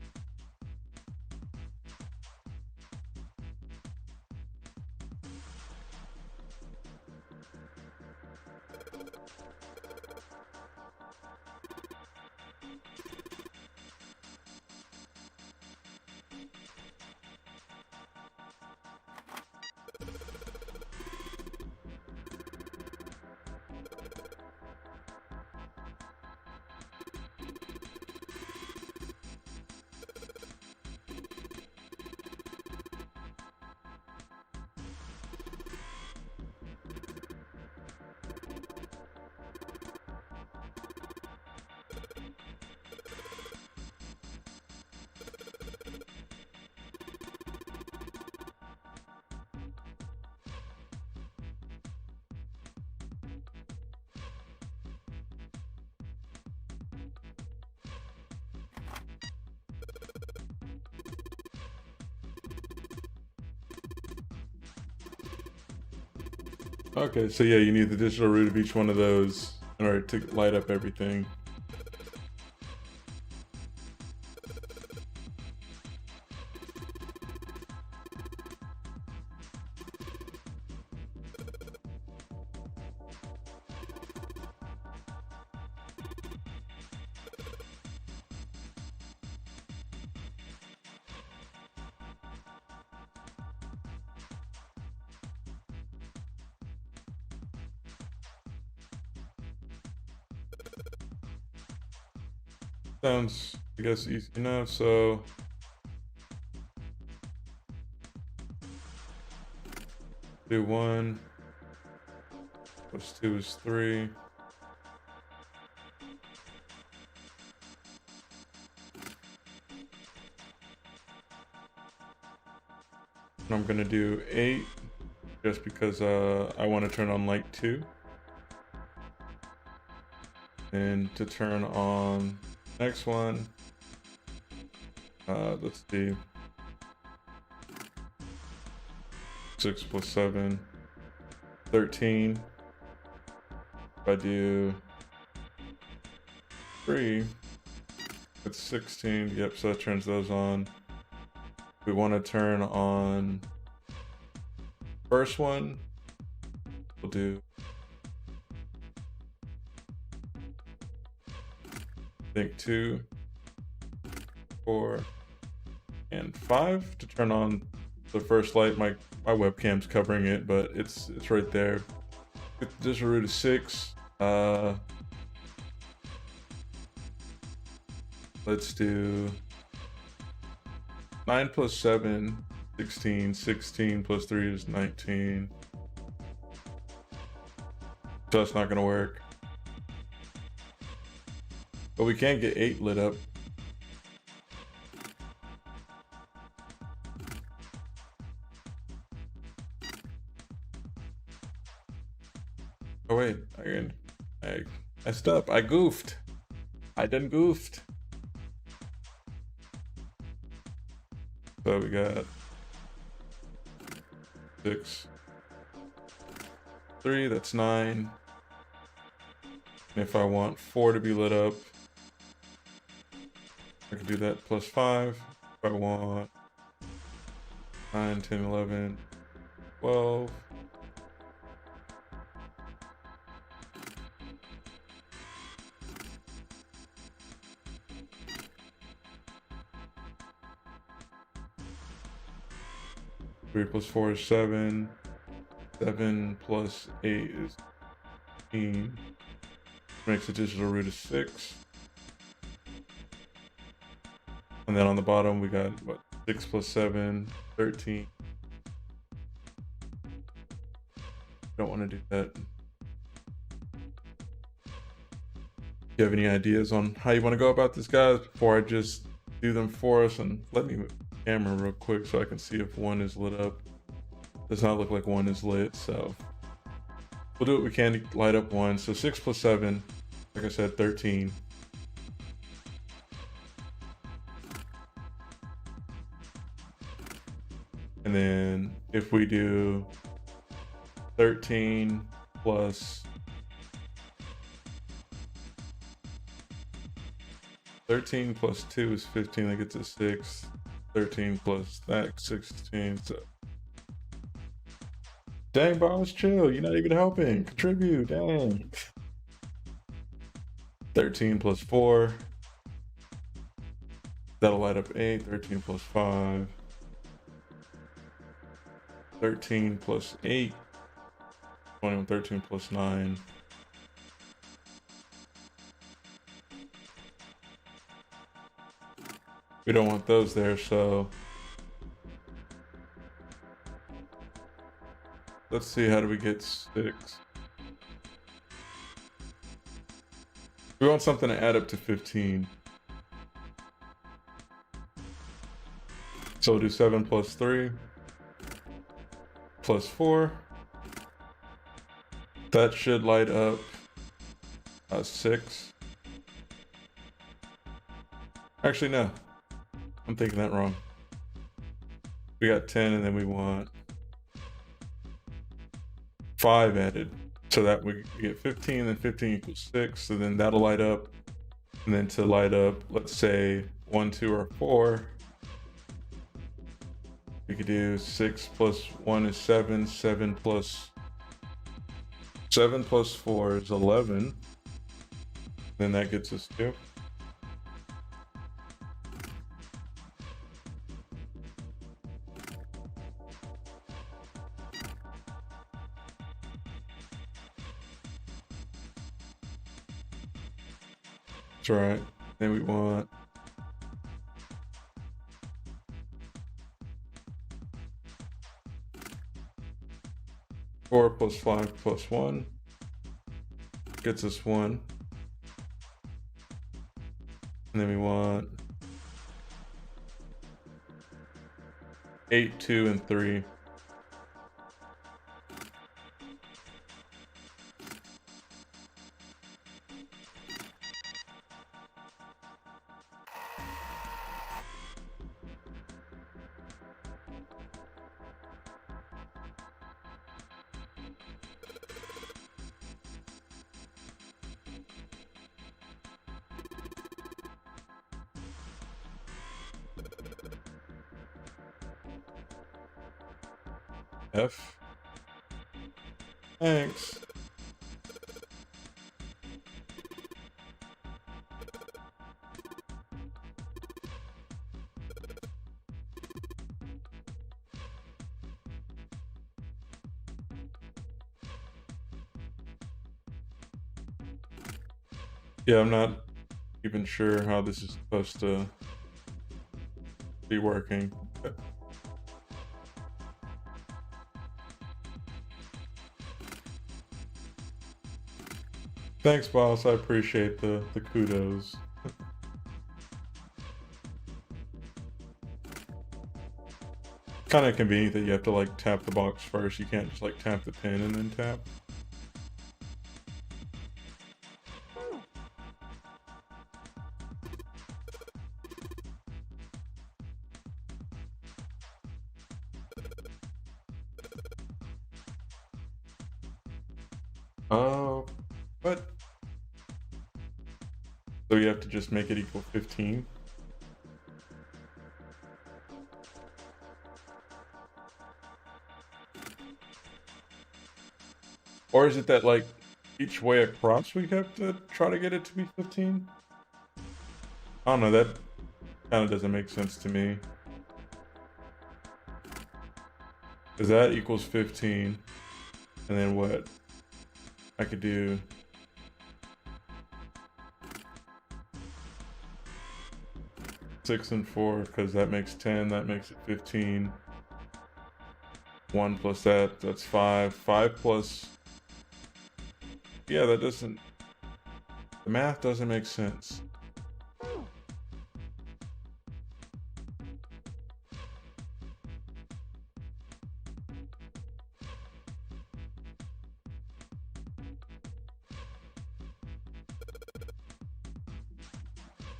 Okay, so yeah, you need the digital root of each one of those in order to light up everything. Sounds, I guess, easy enough, so do 1 plus 2 is 3. And I'm gonna do 8 just because I want to turn on light 2. And to turn on next one, let's see, 6 plus 7, 13. If I do 3, it's 16. Yep, so that turns those on. We want to turn on first one. We'll do I think 2, 4, and 5 to turn on the first light. My webcam's covering it, but it's right there. Get the digital root of 6. Let's do 9 plus 7, 16. 16 plus 3 is 19. So that's not gonna work. But we can't get 8 lit up. Oh wait, I messed up. I goofed. I done goofed. So we got 6, 3, that's 9. And if I want 4 to be lit up, I can do that plus 5. If I want 9, 10, 11, 12. Three plus 4 is 7. 7 plus 8 is 18. Makes the digital root of 6. And then on the bottom we got what, 6 plus 7, 13. Don't want to do that. Do you have any ideas on how you want to go about this, guys, before I just do them for us? And let me move the camera real quick so I can see if one is lit up. Does not look like one is lit, so we'll do what we can to light up one. So 6 plus 7, like I said, 13. And then if we do 13 plus 13 plus 2 is 15, that gets us 6. 13 plus that, 16. So dang, boss, chill. You're not even helping. Contribute, dang. 13 plus 4. That'll light up 8. 13 plus 5. 13 plus 8. 21, 13 plus 9. We don't want those there, so let's see, how do we get 6? We want something to add up to 15. So we'll do 7 plus 3 plus 4. That should light up 6. Actually, no. I'm thinking that wrong. We got 10 and then we want 5 added. So that we get 15, then 15 equals 6. So then that'll light up. And then to light up, let's say 1, 2, or 4, we could do 6 plus 1 is 7. 7 plus 4 is 11. Then that gets us 2. That's right. Then we want 4 plus 5 plus 1 gets us 1. And then we want 8, 2, and 3. F. Thanks. Yeah, I'm not even sure how this is supposed to be working. Thanks, boss. I appreciate the kudos. Kind of convenient that you have to like tap the box first. You can't just like tap the pin and then tap. Oh, what? So you have to just make it equal 15? Or is it that, like, each way across we have to try to get it to be 15? I don't know, that kind of doesn't make sense to me. Because that equals 15. And then what? I could do... 6 and 4, because that makes 10, that makes it 15. 1 plus that, that's 5. 5 plus... Yeah, that doesn't... The math doesn't make sense.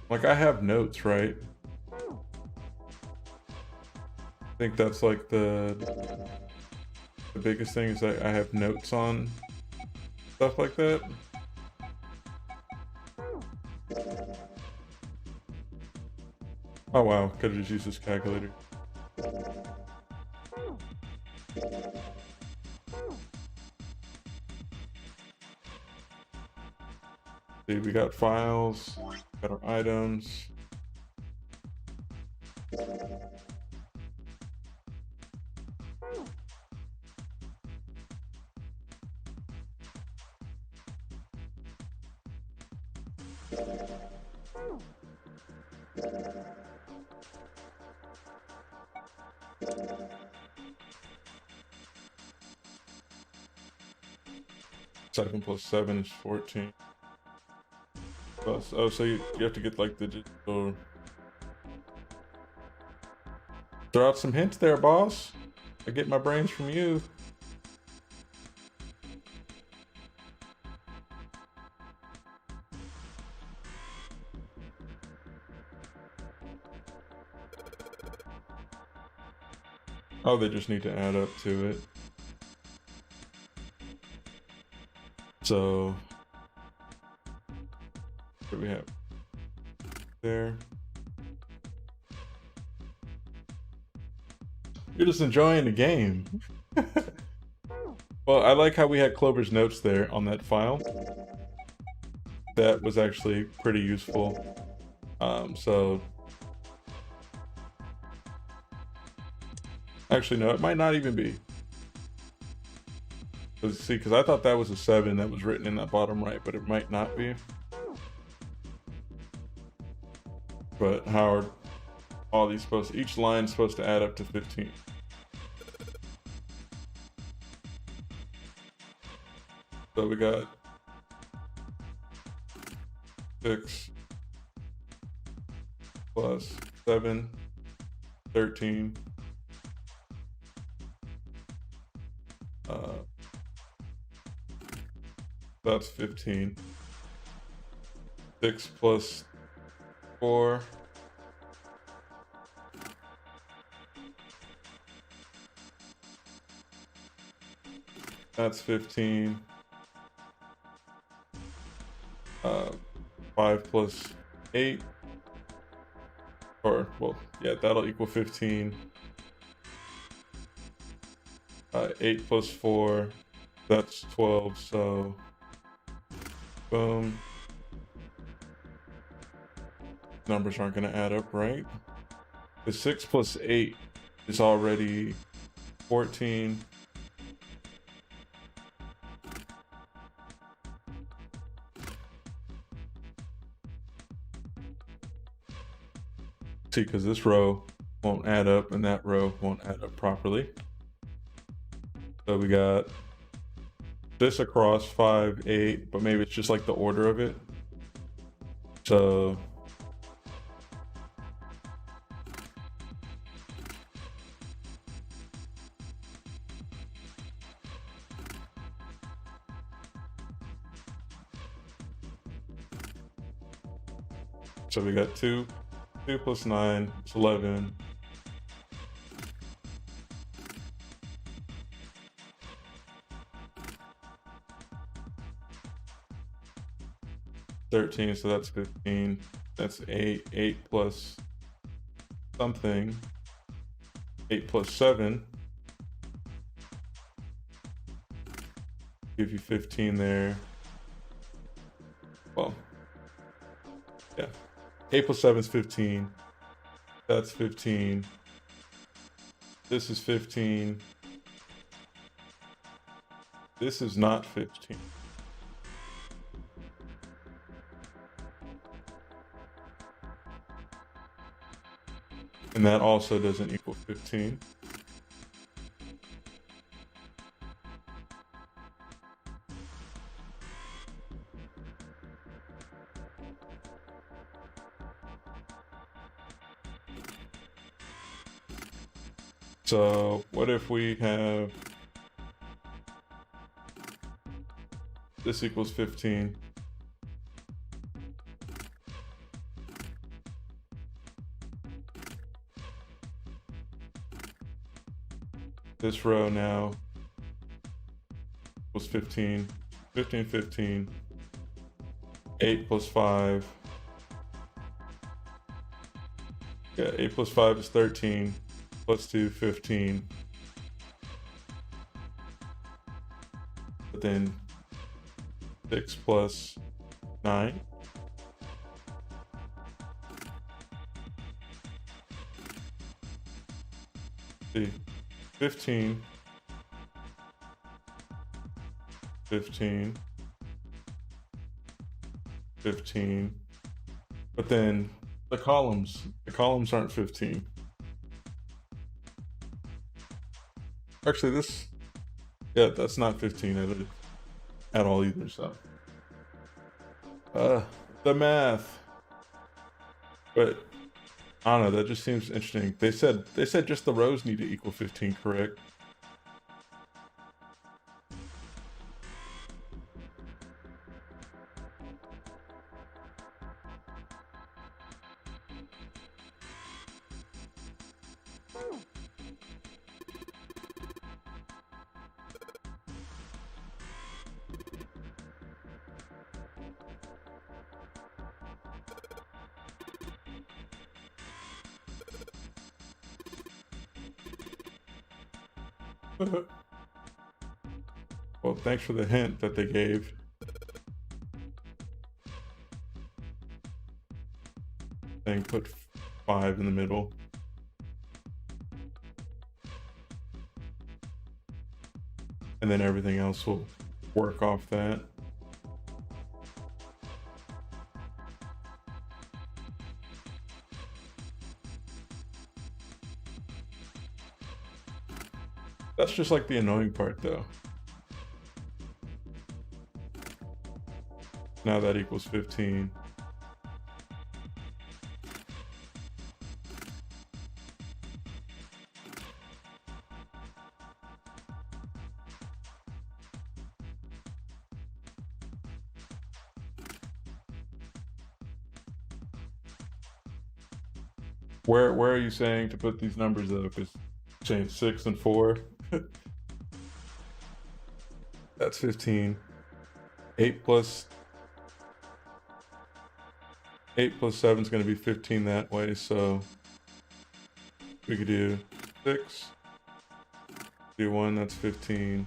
Like, I have notes, right? I think that's like the biggest thing is that I have notes on stuff like that. Oh wow, could have just used this calculator. See, we got files, got our items. Seven plus 7 is 14. Plus, oh, so you have to get like the digital. Throw out some hints there, boss. I get my brains from you. Oh, they just need to add up to it. So, what do we have there? You're just enjoying the game. Well, I like how we had Clover's notes there on that file. That was actually pretty useful. So actually, no, it might not even be. See, because I thought that was a 7 that was written in that bottom right, but it might not be. But how are all these supposed to, each line supposed to add up to 15? So we got 6 plus 7, 13. That's 15. 6 plus 4. That's 15. 5 plus 8. Or, well, yeah, that'll equal 15. 8 plus 4. That's 12, so... Boom. Numbers aren't going to add up, right? The 6 plus 8 is already 14. See, because this row won't add up and that row won't add up properly. So we got this across 5, 8, but maybe it's just like the order of it. So we got 2 plus 9 is 11. 13, so that's 15. That's 8. 8 plus something. 8 plus 7. Give you 15 there. Well, yeah. 8 plus 7 is 15. That's 15. This is 15. This is not 15. And that also doesn't equal 15. So what if we have this equals 15? This row now was 15, 15, 15, 8 plus 5. Yeah, 8 plus 5 is 13, plus 2, 15. But then 6 plus 9. See, 15, 15, 15, but then the columns aren't 15. Actually, this, yeah, that's not 15 at all either, so. The math. But I don't know, that just seems interesting. They said just the rows need to equal 15, correct? Well, thanks for the hint that they gave. Saying put 5 in the middle. And then everything else will work off that. That's just like the annoying part though. Now that equals 15. Where are you saying to put these numbers though? Because saying 6 and 4. That's 15. 8 plus 7 is going to be 15 that way, so we could do 6. Do 1, that's 15.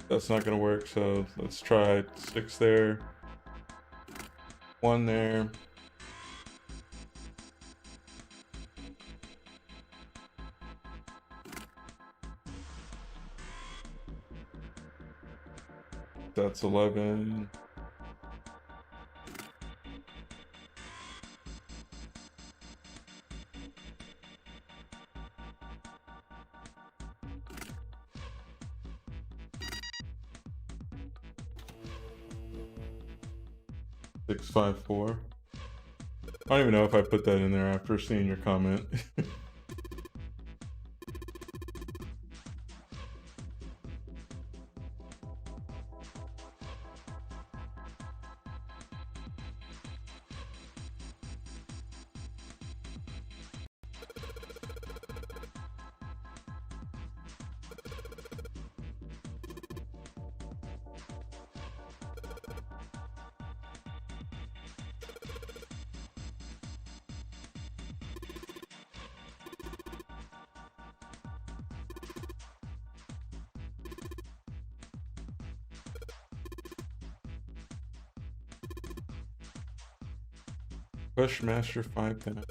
That's not going to work, so let's try 6 there. 1 there. That's 11. Six, 5, 4. I don't even know if I put that in there after seeing your comment. Bushmaster 5000.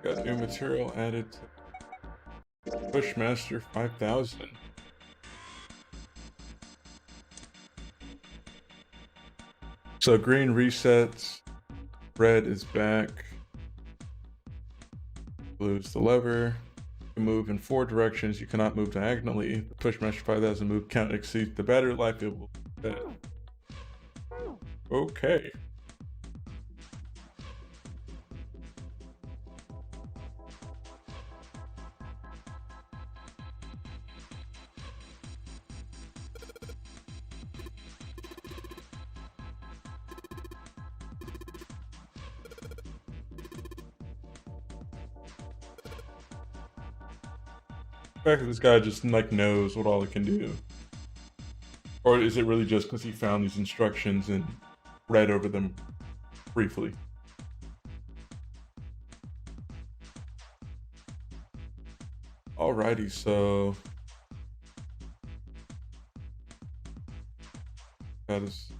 Got new material added to Bushmaster 5000. So green resets, red is back, blue is the lever. You can move in 4 directions. You cannot move diagonally. The Bushmaster 5000 move count exceeds the battery life. It will set. Okay. The fact that this guy just like knows what all it can do. Or is it really just because he found these instructions and read over them briefly? Alrighty, so that is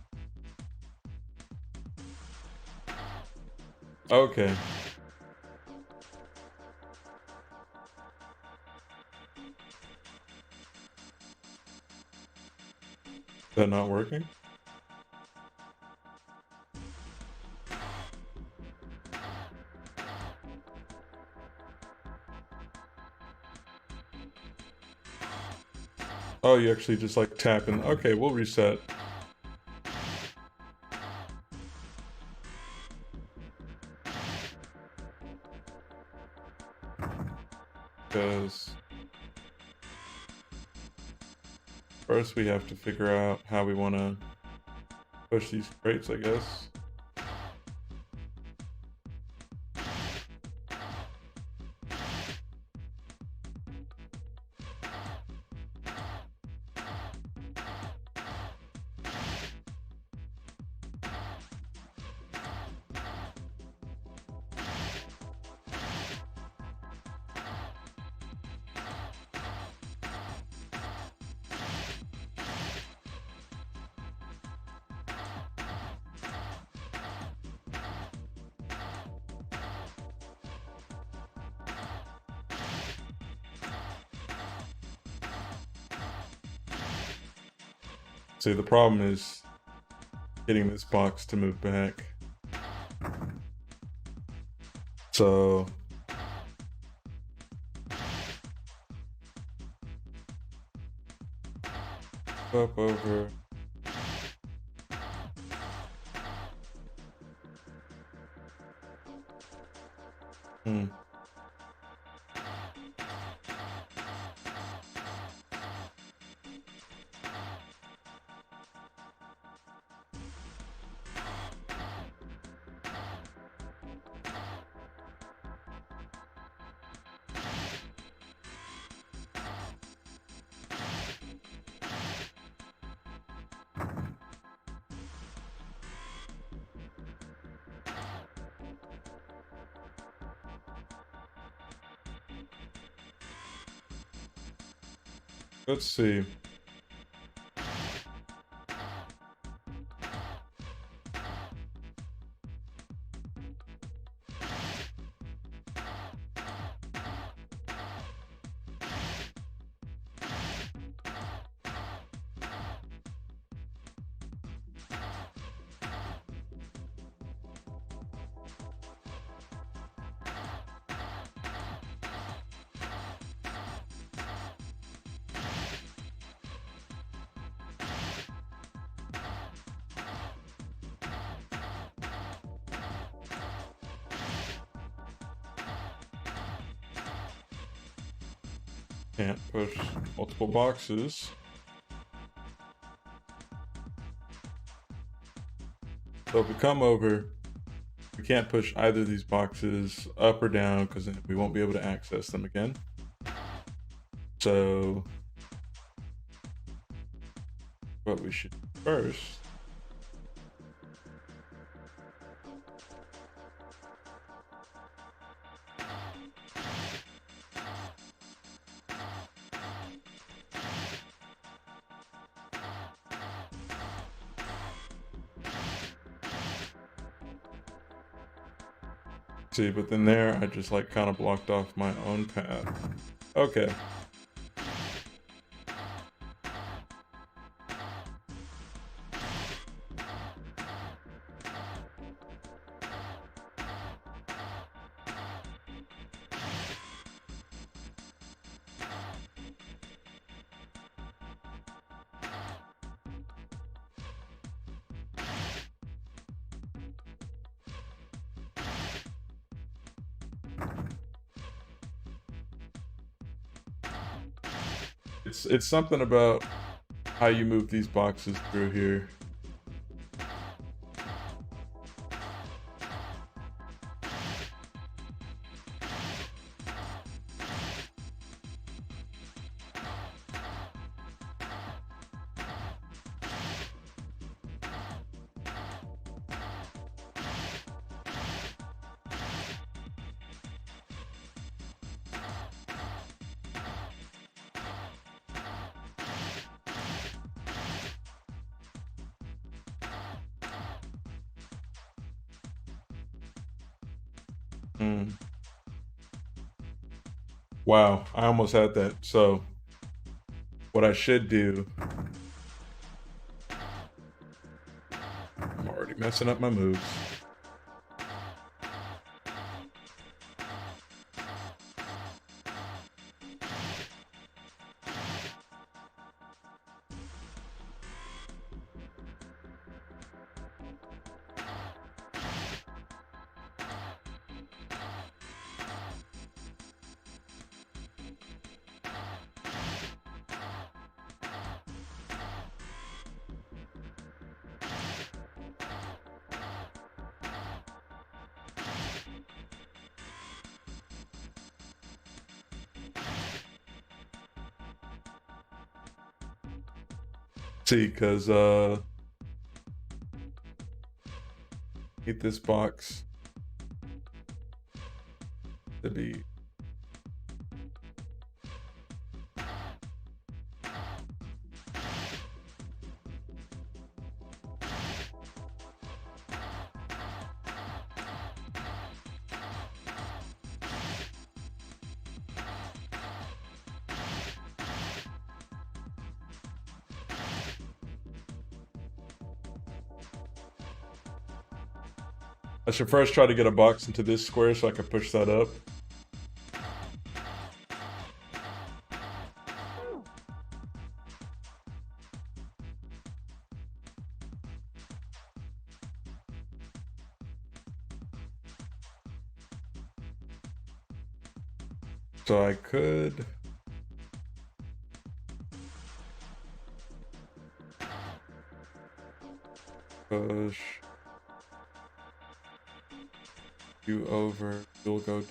okay. Is that not working? Oh, you actually just like tap and okay, we'll reset. Because first we have to figure out how we want to push these crates, I guess. See, the problem is getting this box to move back. So up over. Let's see. Can't push multiple boxes. So if we come over, we can't push either of these boxes up or down because then we won't be able to access them again. So what we should do first see, but then there I just like kind of blocked off my own path. Okay. It's something about how you move these boxes through here. Wow, I almost had that. So what I should do, I'm already messing up my moves. See, because need this box to be I should first try to get a box into this square so I can push that up. So I could push you over, you'll go.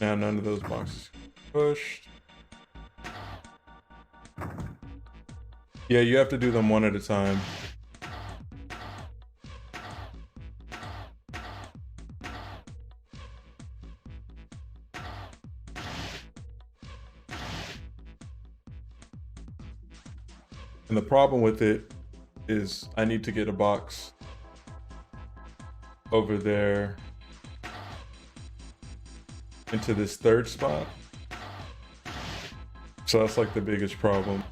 Now none of those boxes pushed. Yeah, you have to do them one at a time. And the problem with it is I need to get a box over there into this third spot. So that's like the biggest problem.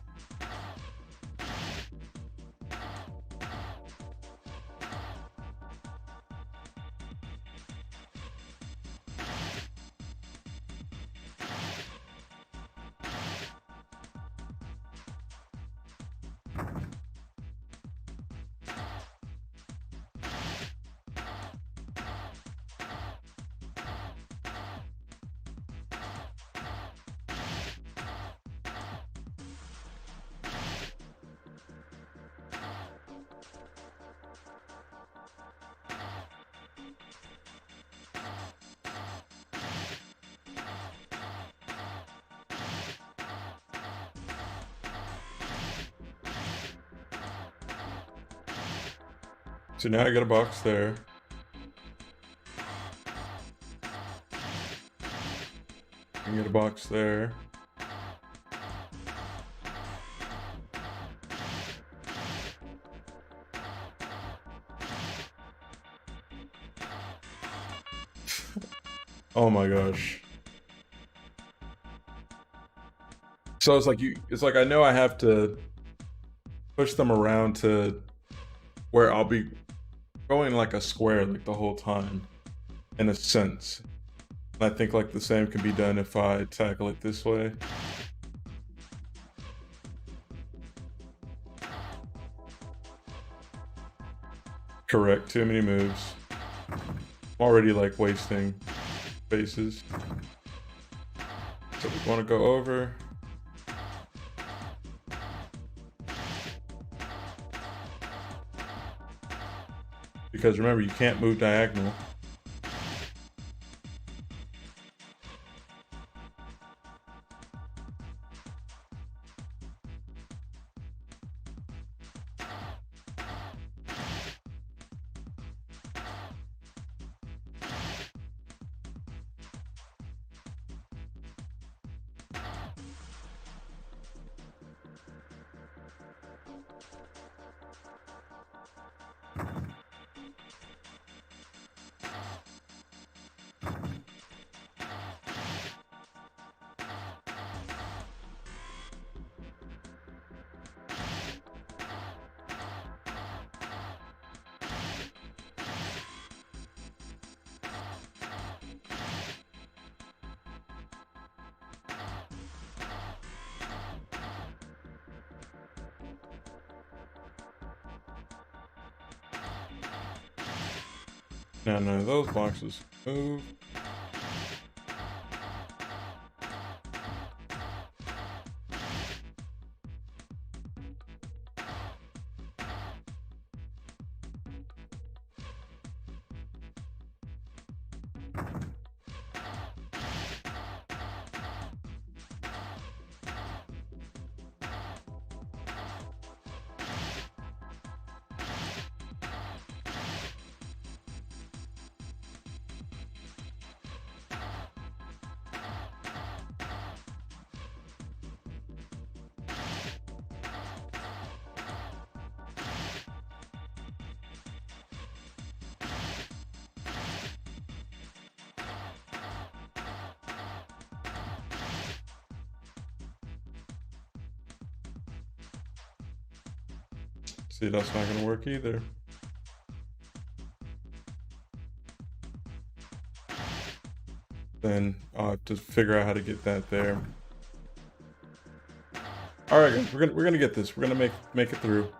So now I got a box there. I can get a box there. Oh my gosh. So it's like I know I have to push them around to where I'll be going like a square like the whole time, in a sense. And I think like the same can be done if I tackle it this way. Correct, too many moves. I'm already like wasting spaces. So we want to go over. Because remember, you can't move diagonal. Now none of those boxes move. See, that's not gonna work either. Then I'll have to figure out how to get that there. All right, guys, we're gonna get this. We're gonna make it through.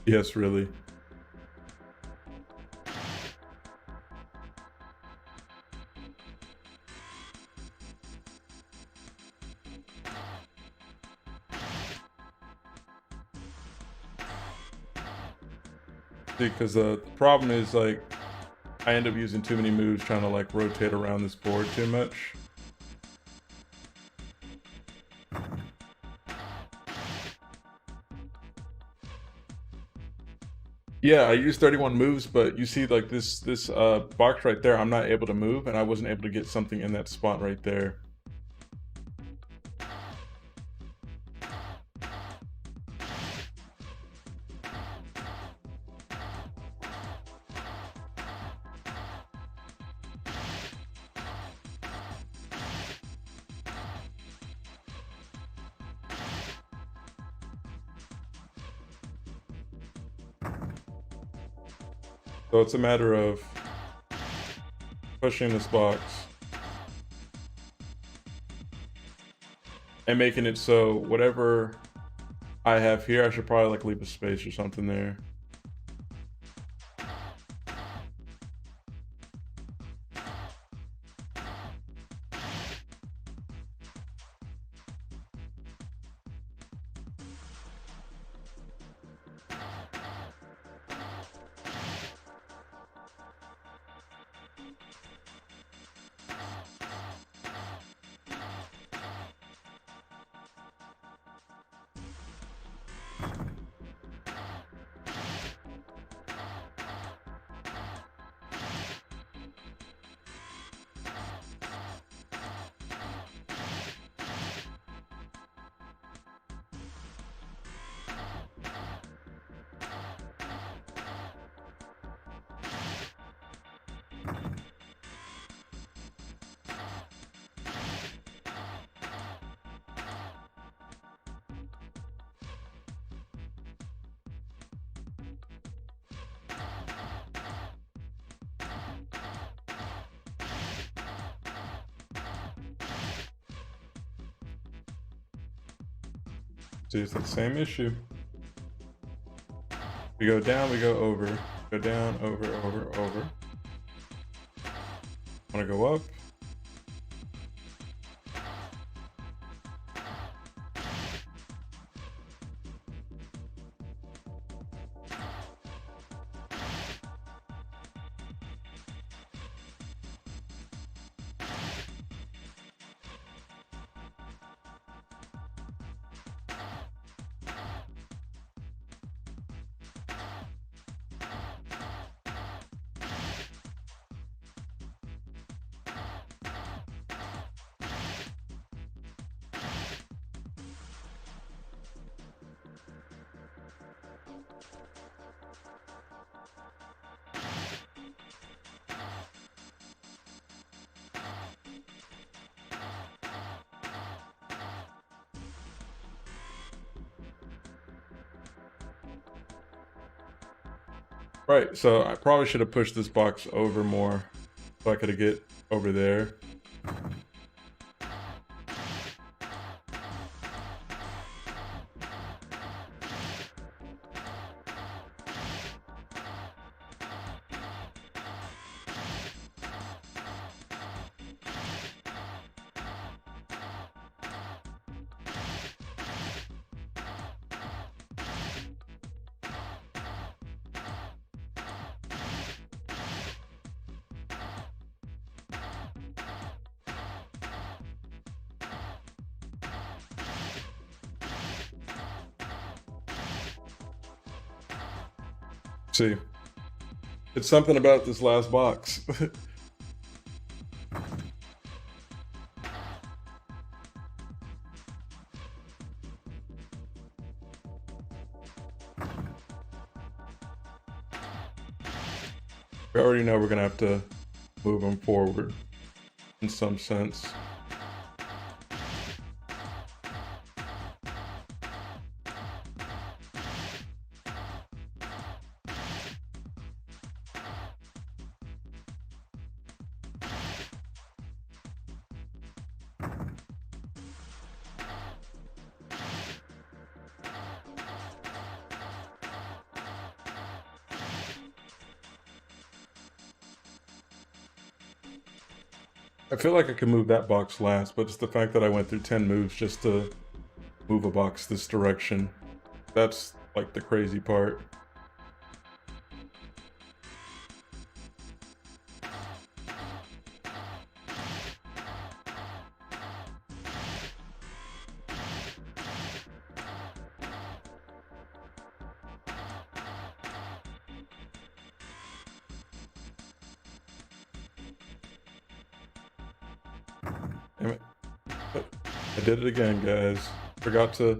Yes, really. Because the problem is like I end up using too many moves trying to like rotate around this board too much. Yeah, I used 31 moves, but you see like this box right there, I'm not able to move, and I wasn't able to get something in that spot right there. So it's a matter of pushing this box and making it so whatever I have here, I should probably like leave a space or something there. See, it's the same issue. We go down, we go over. Go down, over, over, over. Want to go up? Right, so I probably should have pushed this box over more so I could get over there. See, it's something about this last box. We already know we're gonna have to move them forward in some sense. I feel like I could move that box last, but it's the fact that I went through 10 moves just to move a box this direction. That's like the crazy part. Damn it. I did it again, guys. Forgot to...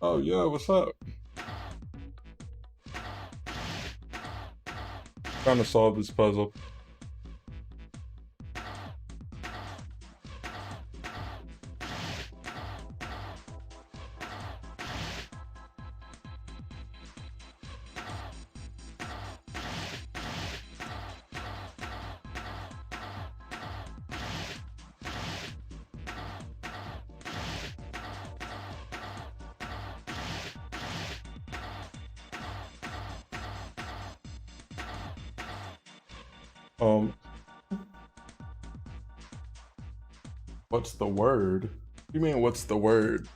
Oh, yeah, what's up? Trying to solve this puzzle. What's the word? What do you mean, what's the word?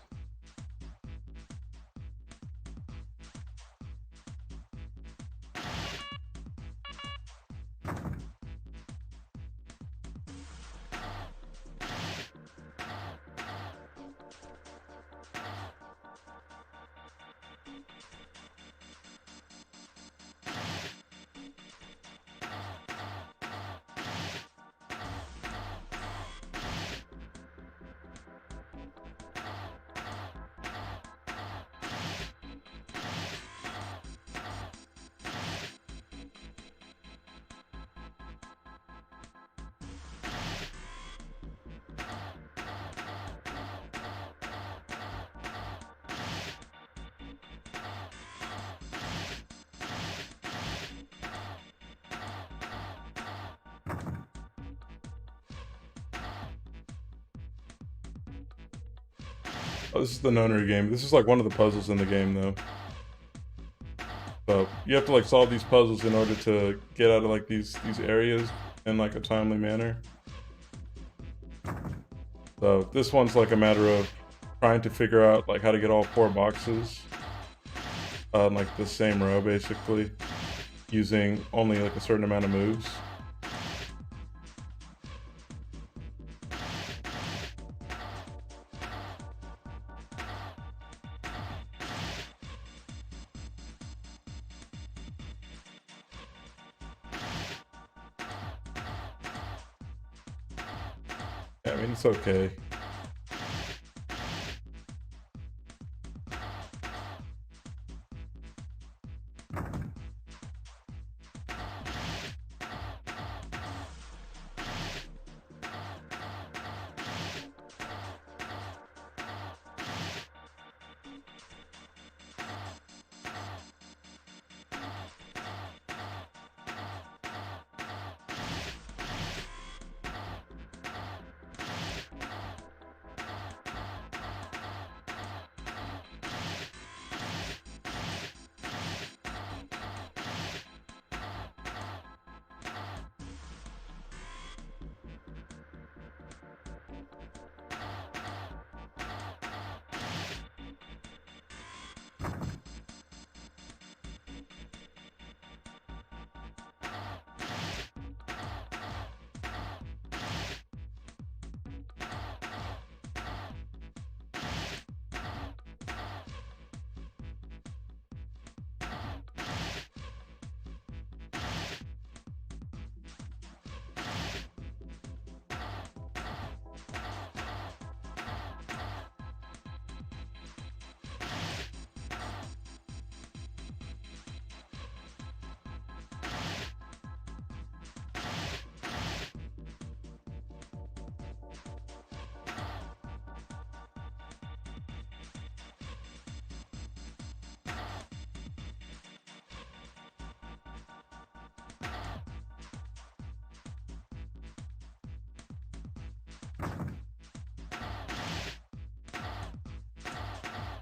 Oh, this is the Nonary game. This is like one of the puzzles in the game, though. So you have to like solve these puzzles in order to get out of like these areas in like a timely manner. So this one's like a matter of trying to figure out like how to get all 4 boxes on like the same row, basically, using only like a certain amount of moves. Yeah, I mean, it's okay.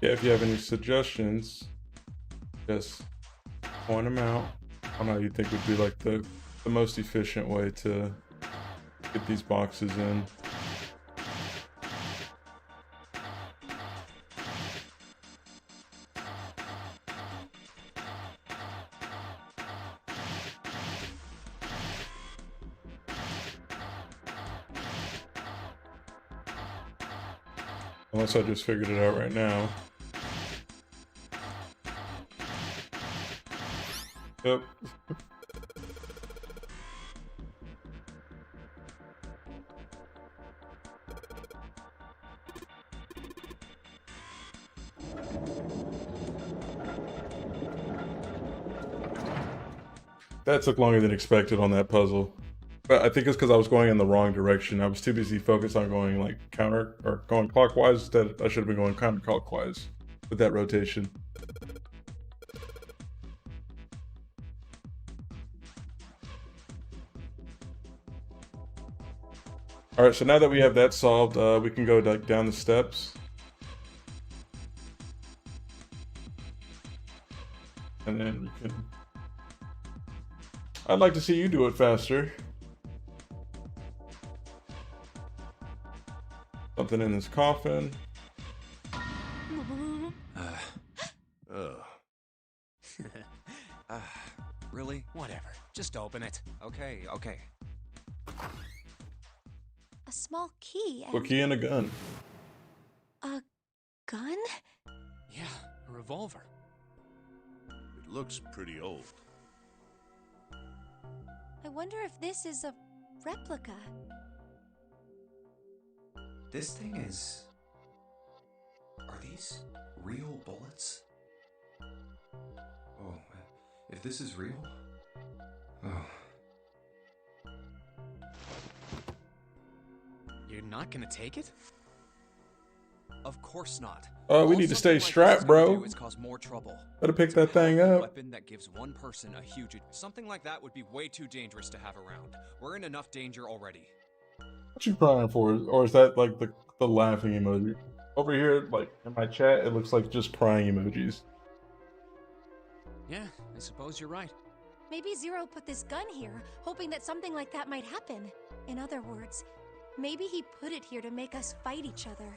Yeah, if you have any suggestions, just point them out on how you think would be like the most efficient way to get these boxes in. Unless I just figured it out right now. Yep. That took longer than expected on that puzzle. But I think it's because I was going in the wrong direction. I was too busy focused on going like counter or going clockwise instead. I should have been going counterclockwise with that rotation. All right, so now that we have that solved, we can go like down the steps. And then we can... I'd like to see you do it faster. Something in this coffin. Really? Whatever. Just open it. Okay. A small key and A key and a gun. a gun? Yeah, a revolver. It looks pretty old. I wonder if this is a replica. This thing is... Are these real bullets? Oh, if this is real... Oh. You're not gonna take it? Of course not. Oh, we All need to stay something like this strapped, is gonna bro. do is cause more trouble. Better pick It's a that thing powerful up. Weapon that gives one person a huge... Something like that would be way too dangerous to have around. We're in enough danger already. What you crying for? Or is that like the laughing emoji? over here, like in my chat, it looks like just crying emojis. Yeah, I suppose you're right. Maybe Zero put this gun here, hoping that something like that might happen. In other words, maybe he put it here to make us fight each other.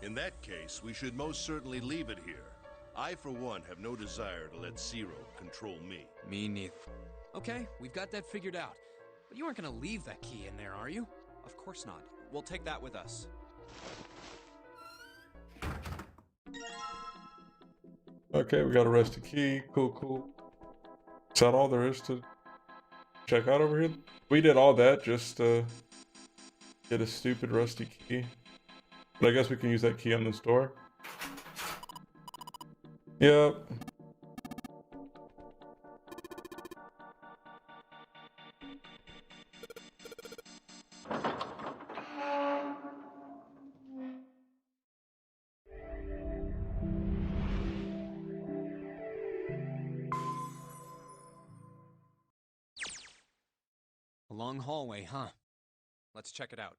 In that case, we should most certainly leave it here. I, for one, have no desire to let Zero control me. Me neither. Okay, we've got that figured out. But you aren't gonna leave that key in there, are you? Of course not. We'll take that with us. Okay, we got a rusty key. Cool, cool. Is that all there is to check out over here? We did all that just to get a stupid rusty key. But I guess we can use that key on this door. Yep. A long hallway, huh? Let's check it out.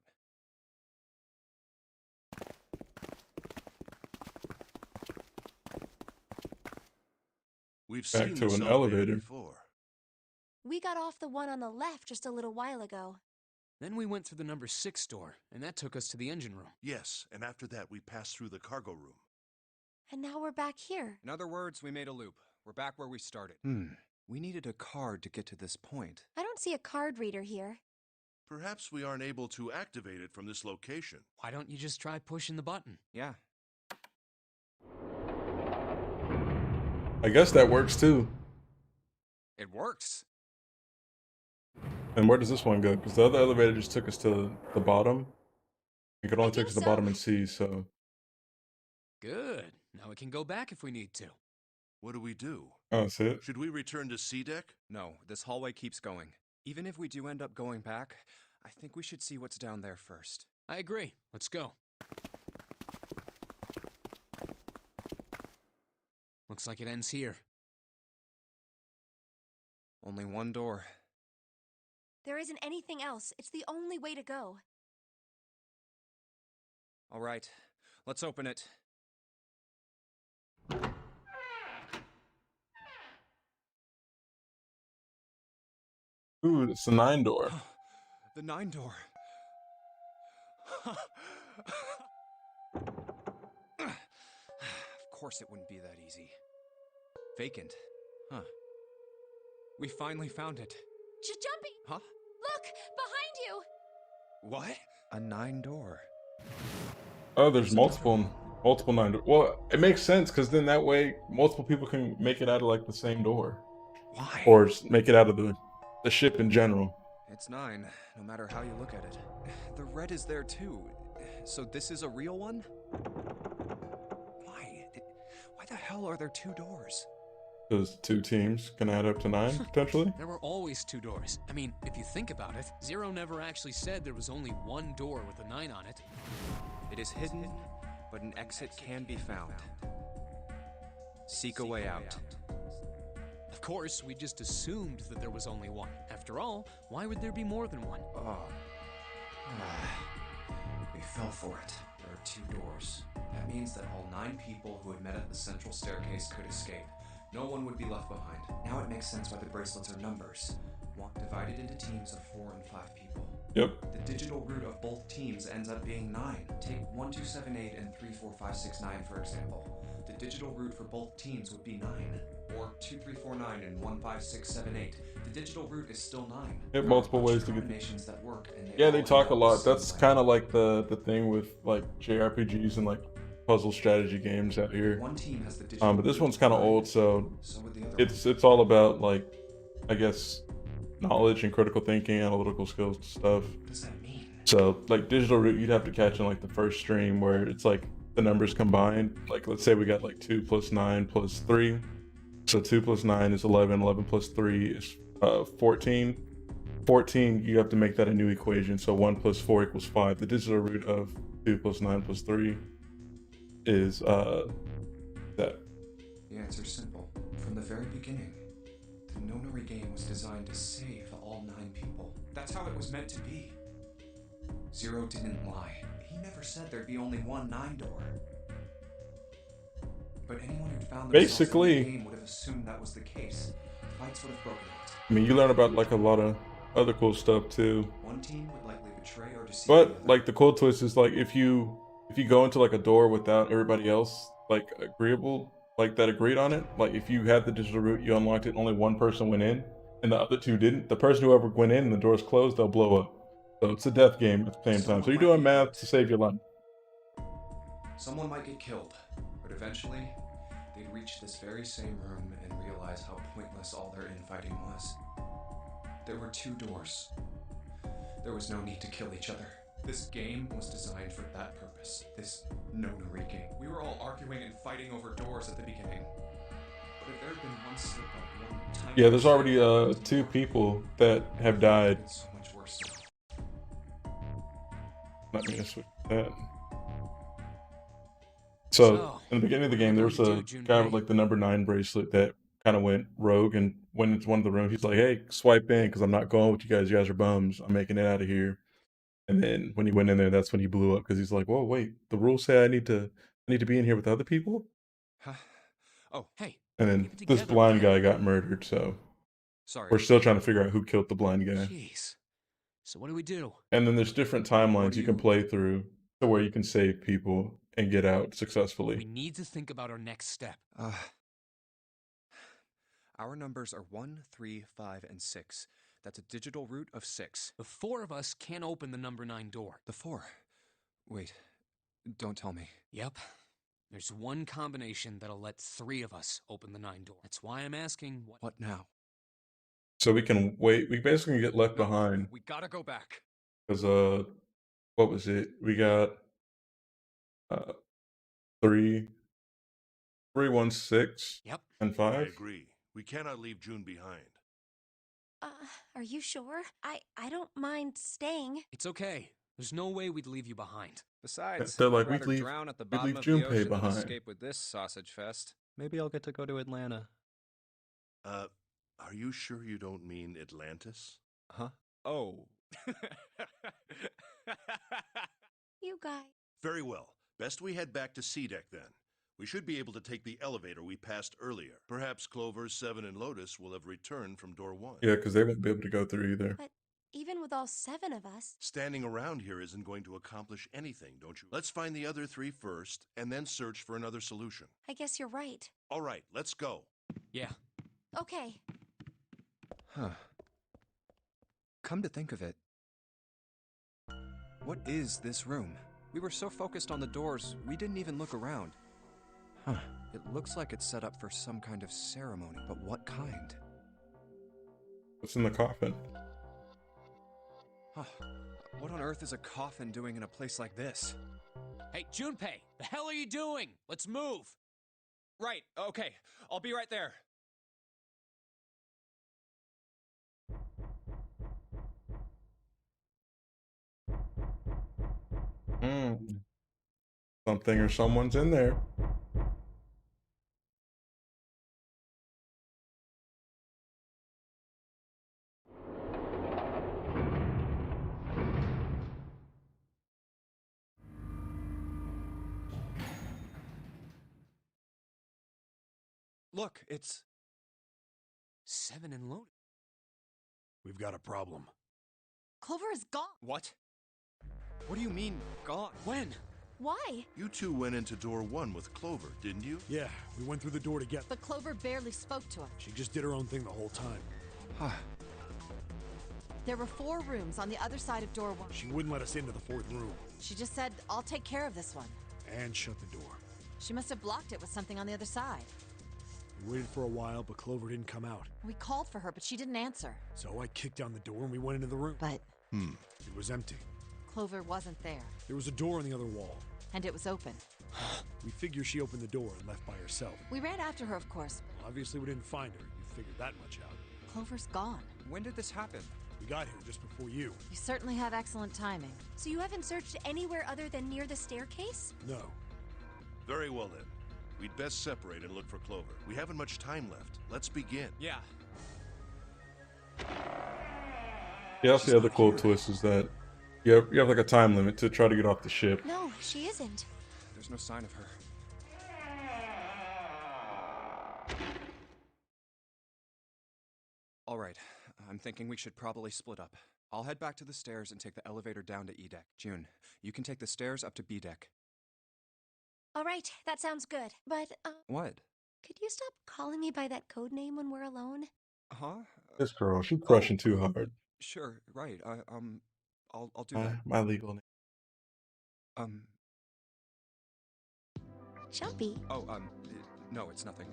We've Back seen to this an elevator. before. We got off the one on the left just a little while ago. Then we went through the number 6 door, and that took us to the engine room. Yes, and after that we passed through the cargo room. And now we're back here. In other words, we made a loop. We're back where we started. We needed a card to get to this point. I don't see a card reader here. Perhaps we aren't able to activate it from this location. Why don't you just try pushing the button? Yeah. I guess that works too. It works. And where does this one go? Because the other elevator just took us to the bottom. It could only I take us to think the bottom so. and C, so. Good. Now we can go back if we need to. What do we do? Oh, that's it. Should we return to C deck? No, this hallway keeps going. Even if we do end up going back, I think we should see what's down there first. I agree. Let's go. Looks like it ends here. Only one door. There isn't anything else. It's the only way to go. All right, let's open it. Ooh, it's the 9 door. The 9 door. Of course it wouldn't be that easy. Vacant. Huh. We finally found it. Jumpy! Huh? Look! Behind you! What? A 9 door. Oh, there's multiple 9 doors. Well, it makes sense because then that way multiple people can make it out of like the same door, Why? or make it out of the ship in general. It's 9, no matter how you look at it. The red is there too. So this is a real one? Why? Why the hell are there 2 doors? Those 2 teams can add up to 9 potentially. There were always 2 doors. I mean, if you think about it, Zero never actually said there was only one door with a 9 on it. It is hidden, but an exit can be found. Seek a way out. Of course, we just assumed that there was only one. After all, why would there be more than one? Oh. We fell for it. There are 2 doors. That means that all 9 people who had met at the central staircase could escape. No one would be left behind. Now it makes sense why the bracelets are numbers. Divided into teams of 4 and 5 people. Yep. The digital root of both teams ends up being 9. Take 1, 2, 7, 8 and 3, 4, 5, 6, 9 for example. The digital root for both teams would be 9. Or 2, 3, 4, 9 and 1, 5, 6, 7, 8. The digital root is still 9. Yep, multiple ways to get. Combinations that work, and Yeah, they all talk end a up lot. the same That's way. kind of like the thing with like JRPGs and like puzzle strategy games out here. One team has the digital But this root one's kind of 9, old, so so would the other it's all about like, I guess, knowledge and critical thinking, analytical skills and stuff. What does that mean? So like digital root, you'd have to catch in like the first stream where it's like the numbers combined. Like let's say we got like 2 plus 9 plus 3. So 2 plus 9 is 11. 11 plus 3 is 14. 14, you have to make that a new equation. So 1 plus 4 equals 5. The digital root of 2 plus 9 plus 3 is that. The answer's simple. From the very beginning, the Nonary game was designed to save all 9 people. That's how it was meant to be. Zero didn't lie. He never said there'd be only one 9 door. But anyone who'd found themselves in the basically, game would have assumed that was the case. Fights would have broken out. I mean, you learn about like a lot of other cool stuff too. One team would likely betray or deceive the But other. like the cool twist is like if you go into like a door without everybody else like agreeable, like that agreed on it, like if you had the digital route, you unlocked it, only one person went in, and the other two didn't. The person whoever went in and the door's closed, they'll blow up. So it's a death game at the same time. So you're doing math to save your life. Someone might get killed, but eventually they'd reach this very same room and realize how pointless all their infighting was. There were two doors. There was no need to kill each other. This game was designed for that purpose. This Nonary game. We were all arguing and fighting over doors at the beginning. But if there had been one slip up, one tiny Yeah, there's already mistake, 2 people that have died. it's so much worse now. Let me just switch that. So So, in the beginning of the what are game, we there was going a to do, guy Junpei? with like the number 9 bracelet that kind of went rogue and went into one of the rooms. He's like, "Hey, swipe in because I'm not going with you guys. You guys are bums. I'm making it out of here." And then when he went in there, that's when he blew up because he's like, "Whoa, wait! The rules say I need to be in here with other people." Huh? Oh, Hey, And then keep it this together, blind man. guy got murdered. So sorry. we're still trying to figure out who killed the blind guy. Jeez. So what do we do? And then there's different timelines you can you- play through to where you can save people and get out We successfully. need to think about our next step. Our numbers are 1, 3, 5, and 6. That's a digital root of 6. The 4 of us can't open the number 9 door. The 4. Wait, don't tell me. Yep. There's one combination that'll let 3 of us open the 9 door. That's why I'm asking What now? So we can wait. We basically get left No, behind we gotta go back. because what was it? We got 3, 3, 1, 6, Yep. and I 5. agree. We cannot leave June behind. Are you sure? I don't mind staying. It's okay. There's no way we'd leave you behind. Besides, They're like, I'd we'd rather leave- drown at the we'd bottom leave of the Junpei ocean than behind. escape with this sausage fest. Maybe I'll get to go to Atlanta. Are you sure you don't mean Atlantis? Huh? Oh. You guys. Very well. Best we head back to C deck then. We should be able to take the elevator we passed earlier. Perhaps Clover, 7, and Lotus will have returned from door 1. Yeah, because they won't be able to go through either. But even with all 7 of us, Standing around here isn't going to accomplish anything, don't you? Let's find the other 3 first, and then search for another solution. I guess you're right. All right, let's go. Yeah. Okay. Huh. Come to think of it, what is this room? We were so focused on the doors, we didn't even look around. Huh. It looks like it's set up for some kind of ceremony, but what kind? What's in the coffin? Huh. What on earth is a coffin doing in a place like this? Hey, Junpei, the hell are you doing? Let's move. Right, okay. I'll be right there. Something or someone's in there. Look, it's 7 and Lotus. We've got a problem. Clover is gone. what? What do you mean, gone? When? Why? You two went into door 1 with Clover, didn't you? Yeah, we went through the door together. But Clover barely spoke to us. She just did her own thing the whole time. Huh. There were 4 rooms on the other side of door 1. She wouldn't let us into the 4th room. She just said, I'll take care of this one. And shut the door. She must have blocked it with something on the other side. We waited for a while, but Clover didn't come out. We called for her, but she didn't answer. So I kicked down the door and we went into the room. But It was empty. Clover wasn't there, There was a door on the other wall. and it was open. We figure she opened the door and left by herself. We ran after her, of course, but Obviously, we didn't find her. You figured that much out. Clover's gone. When did this happen? We got here just before you. You certainly have excellent timing. So you haven't searched anywhere other than near the staircase? No. Very well then. We'd best separate and look for Clover. We haven't much time left. Let's begin. Yeah. Yeah, that's the other cool twist is that you have like a time limit to try to get off the ship. No, she isn't. There's no sign of her. All right, I'm thinking we should probably split up. I'll head back to the stairs and take the elevator down to E deck. June, you can take the stairs up to B deck. All right, that sounds good. But, What? could you stop calling me by that code name when we're alone? Huh? This girl, she crushing too hard. Sure, right. I'll do that. My legal name. Jumpy. Oh, no, it's nothing.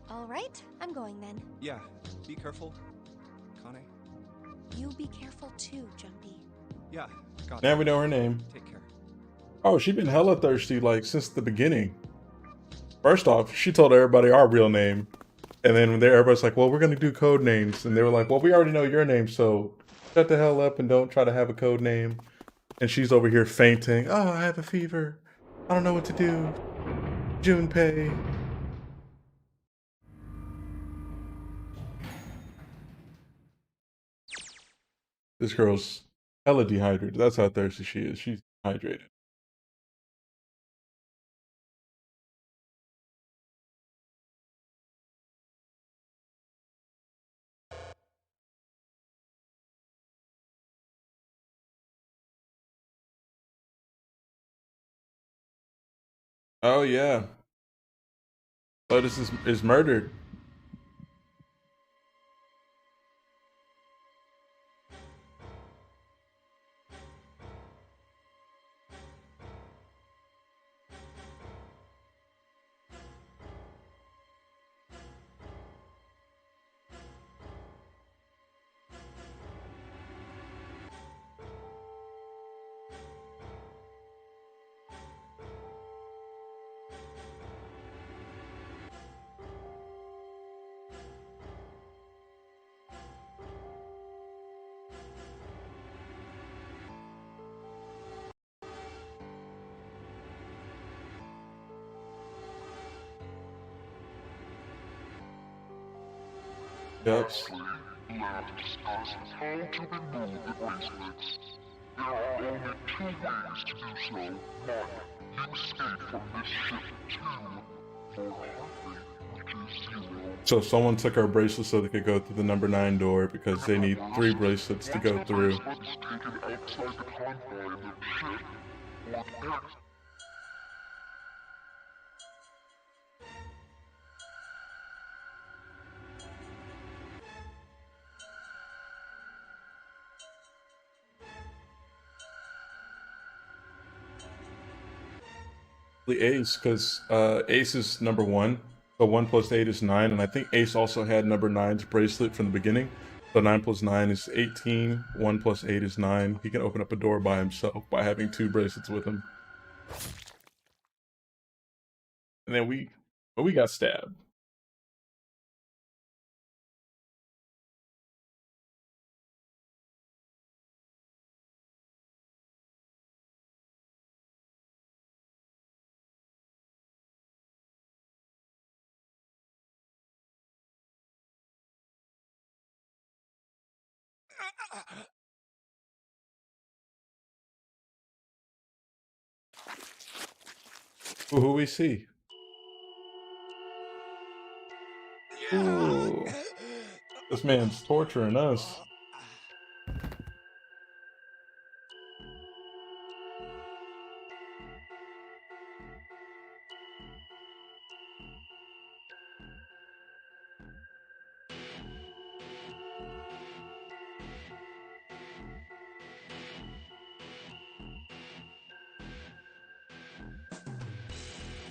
All right, I'm going then. Yeah, be careful, Kane. You be careful too, Jumpy. Yeah, got Now it. we know her name. Take care. Oh, she been hella thirsty like since the beginning. First off, she told everybody our real name. And then when everybody's like, well, we're going to do code names. And they were like, well, we already know your name, so shut the hell up and don't try to have a code name. And she's over here fainting. Oh, I have a fever. I don't know what to do. Junpei. This girl's hella dehydrated. That's how thirsty she is. She's dehydrated. Oh yeah. Bladez is murdered. Yep. Bladez asks how to remove the bracelets. There are only two ways to do so. One, you escape from this ship. Two, your heart rate reaches 0. So someone took our bracelets so they could go through the number 9 door because they need 3 bracelets to go through. Once the bracelet is taken outside the confine of the ship, or else Ace, because Ace is number 1, so 1 plus 8 is 9, and I think Ace also had number 9's bracelet from the beginning. So 9 plus 9 is 18, 1 plus 8 is 9. He can open up a door by himself by having 2 bracelets with him. And then we got stabbed. Who we see? Ooh. This man's torturing us.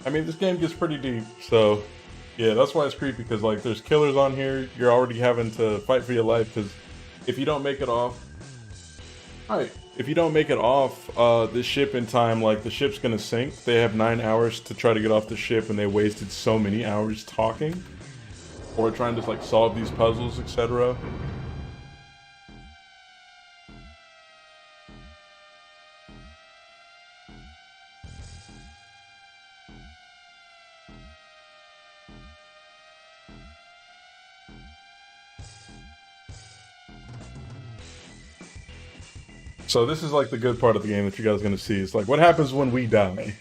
I mean, this game gets pretty deep, so yeah, that's why it's creepy, because like there's killers on here. You're already having to fight for your life, because if you don't make it off, if you don't make it off this ship in time, like the ship's gonna sink. They have 9 hours to try to get off the ship, and they wasted so many hours talking or trying to like solve these puzzles, etc. So this is like the good part of the game that you guys are gonna see. It's like, what happens when we die?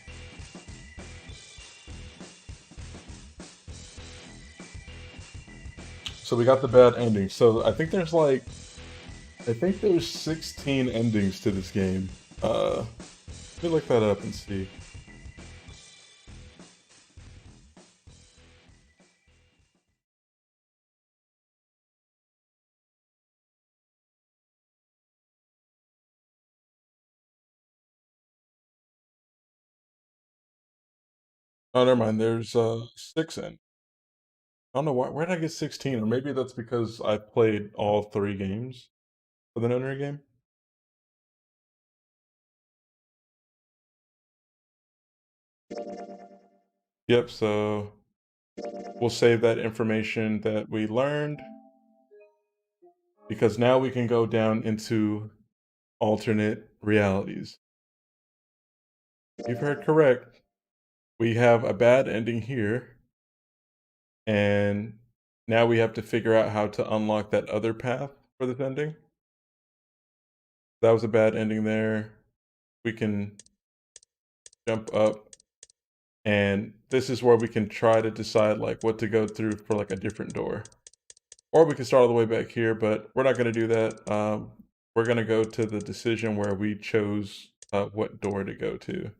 so we got the bad ending. So I think there's 16 endings to this game. Let me look that up and see. Oh, never mind. There's 6 endings. I don't know where did I get 16, or maybe that's because I played all 3 games for the Nonary game. Yep, so we'll save that information that we learned, because now we can go down into alternate realities. You've heard correct. We have a bad ending here, and now we have to figure out how to unlock that other path for this ending. That was a bad ending there. We can jump up, and this is where we can try to decide like what to go through for like a different door. Or we can start all the way back here, but we're not going to do that. We're going to go to the decision where we chose what door to go to.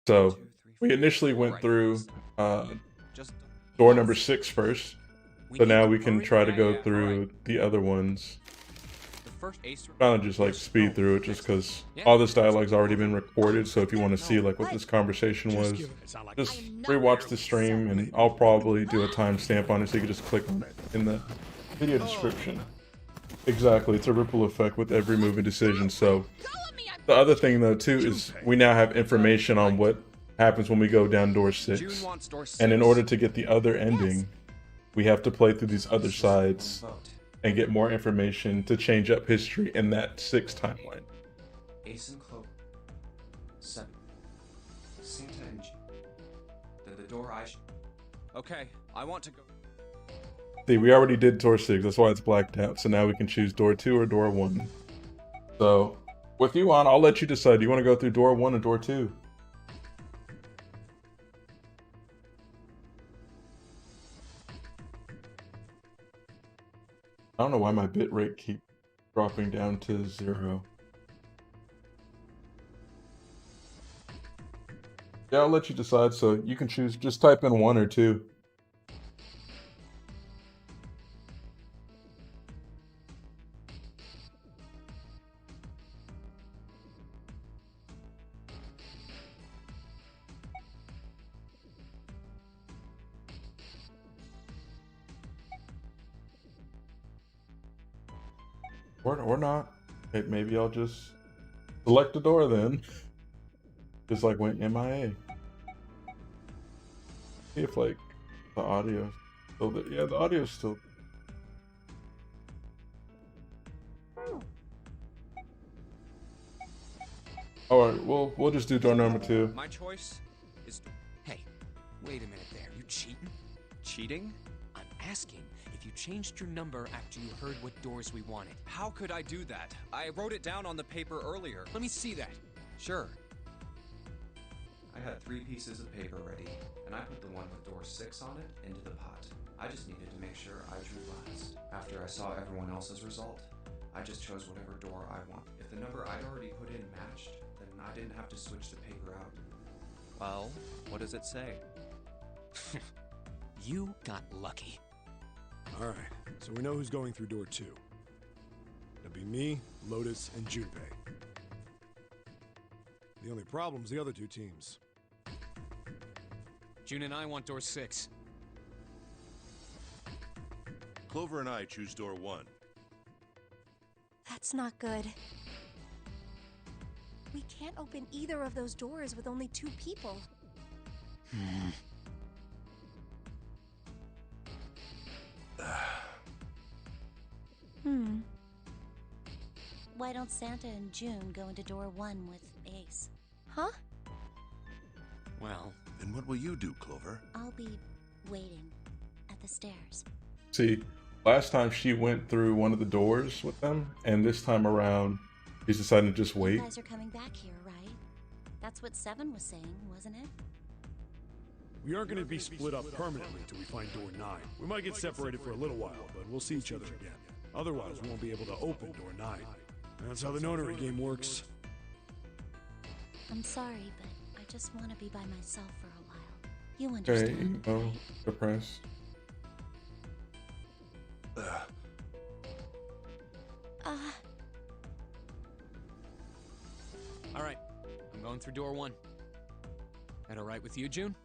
So we initially went through door number 6 first. So now we can try to go through the other ones. Kind of just like speed through it, just because all this dialogue's already been recorded. So if you want to see like what this conversation was, just rewatch the stream, and I'll probably do a timestamp on it so you can just click on it in the video description. Exactly, it's a ripple effect with every move and decision. So the other thing though too is we now have information on what happens when we go down door 6, and in order to get the other ending, we have to play through these other sides and get more information to change up history in that 6 timeline. Ace and Clover. 7. Santa and G. The door I Okay, I want to go. See, we already did door 6, that's why it's blacked out. So now we can choose door 2 or door 1. So, with you on, I'll let you decide. Do you want to go through door 1 or door 2? I don't know why my bitrate keeps dropping down to 0. Yeah, I'll let you decide, so you can choose. Just type in 1 or 2. Or not. Maybe I'll just select the door then. Just like went MIA. See if like the audio still there. Yeah, the audio's still. Alright, we'll just do door number 2. My choice is. Hey, wait a minute there. You cheating? Cheating? I'm asking if you changed your number after you heard what doors we wanted. How could I do that? I wrote it down on the paper earlier. Let me see that. Sure. I had 3 pieces of paper ready, and I put the one with door 6 on it into the pot. I just needed to make sure I drew last. After I saw everyone else's result, I just chose whatever door I want. If the number I'd already put in matched, then I didn't have to switch the paper out. Well, what does it say? You got lucky. Alright, so we know who's going through door 2. It'll be me, Lotus, and Junpei. The only problem's the other 2 teams. June and I want door 6. Clover and I choose door 1. That's not good. We can't open either of those doors with only 2 people. Why don't Santa and June go into door 1 with Ace? Huh? Well, And what will you do, Clover? I'll be waiting at the stairs. See, last time she went through one of the doors with them, and this time around, she's deciding to just wait. You guys are coming back here, right? That's what 7 was saying, wasn't it? We aren't going to be split up permanently until we find door 9. We might get separated for a little while, but we'll see each other again. Otherwise, we won't be able to open door 9. That's how the Nonary game works. I'm sorry, but I just want to be by myself for a while. You Okay, understand, oh, right? depressed. All right, I'm going through door 1. That all right with you, June?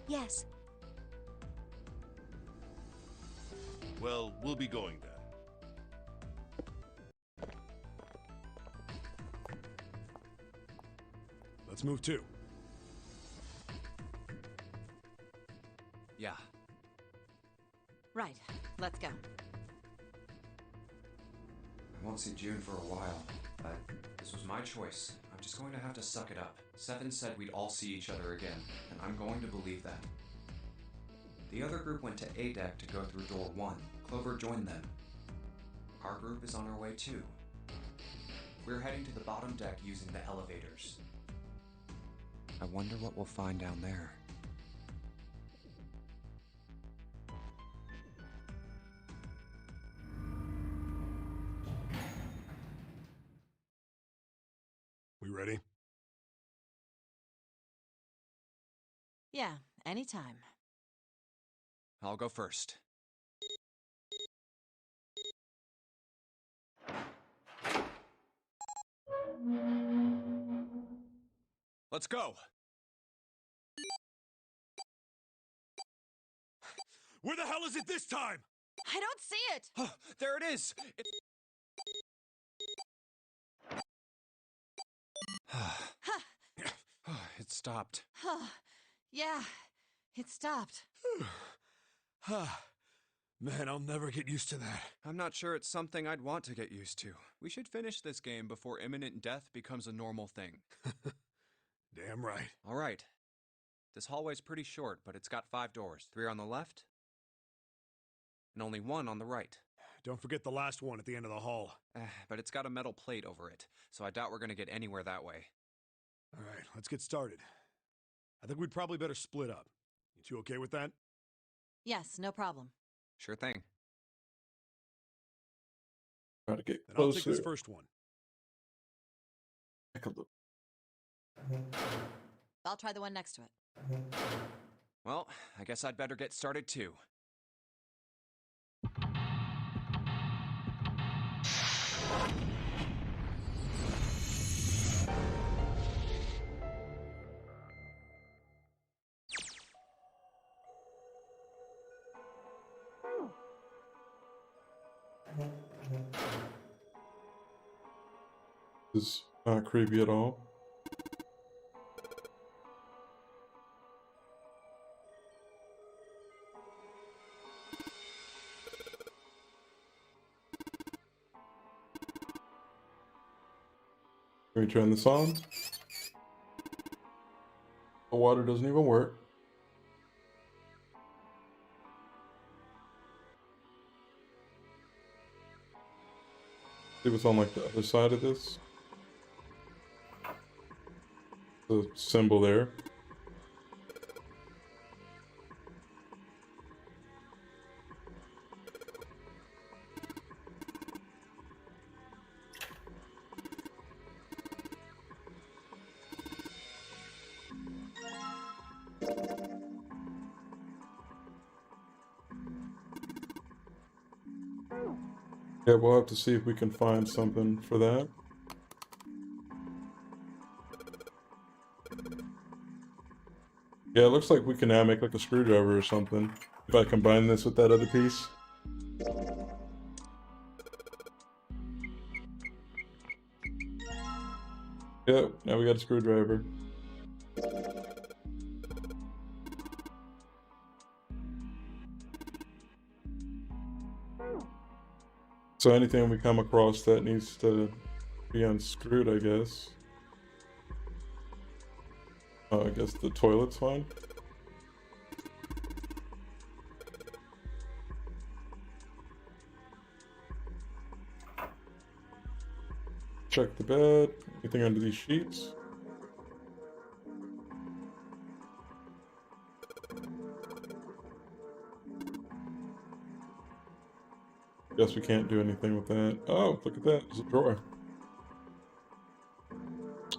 Yes. Well, we'll be going then. Let's move too. Yeah. Right, let's go. I won't see June for a while, but this was my choice. I'm just going to have to suck it up. Seven said we'd all see each other again, and I'm going to believe that. The other group went to A deck to go through door 1. Clover joined them. Our group is on our way too. We're heading to the bottom deck using the elevators. I wonder what we'll find down there. We ready? Yeah, anytime. I'll go first. Let's go! Where the hell is it this time? I don't see it! Oh, there it is! It stopped. Yeah, it stopped. Man, I'll never get used to that. I'm not sure it's something I'd want to get used to. We should finish this game before imminent death becomes a normal thing. Damn right. All right. This hallway's pretty short, but it's got 5 doors. 3 on the left, and only 1 on the right. Don't forget the last one at the end of the hall. But it's got a metal plate over it, so I doubt we're gonna get anywhere that way. All right, let's get started. I think we'd probably better split up. You two okay with that? Yes, no problem. Sure thing. Try to get Then I'll take closer. this first one. Take a look. I'll try the one next to it. Well, I guess I'd better get started too. This is not creepy at all. Can we turn this on? The water doesn't even work. See what's on like the other side of this? The symbol there. Yeah, we'll have to see if we can find something for that. Yeah, it looks like we can now make like a screwdriver or something. If I combine this with that other piece. Yep, now we got a screwdriver. So anything we come across that needs to be unscrewed, I guess. Oh, I guess the toilet's fine. Check the bed. Anything under these sheets? Guess we can't do anything with that. Oh, look at that. There's a drawer.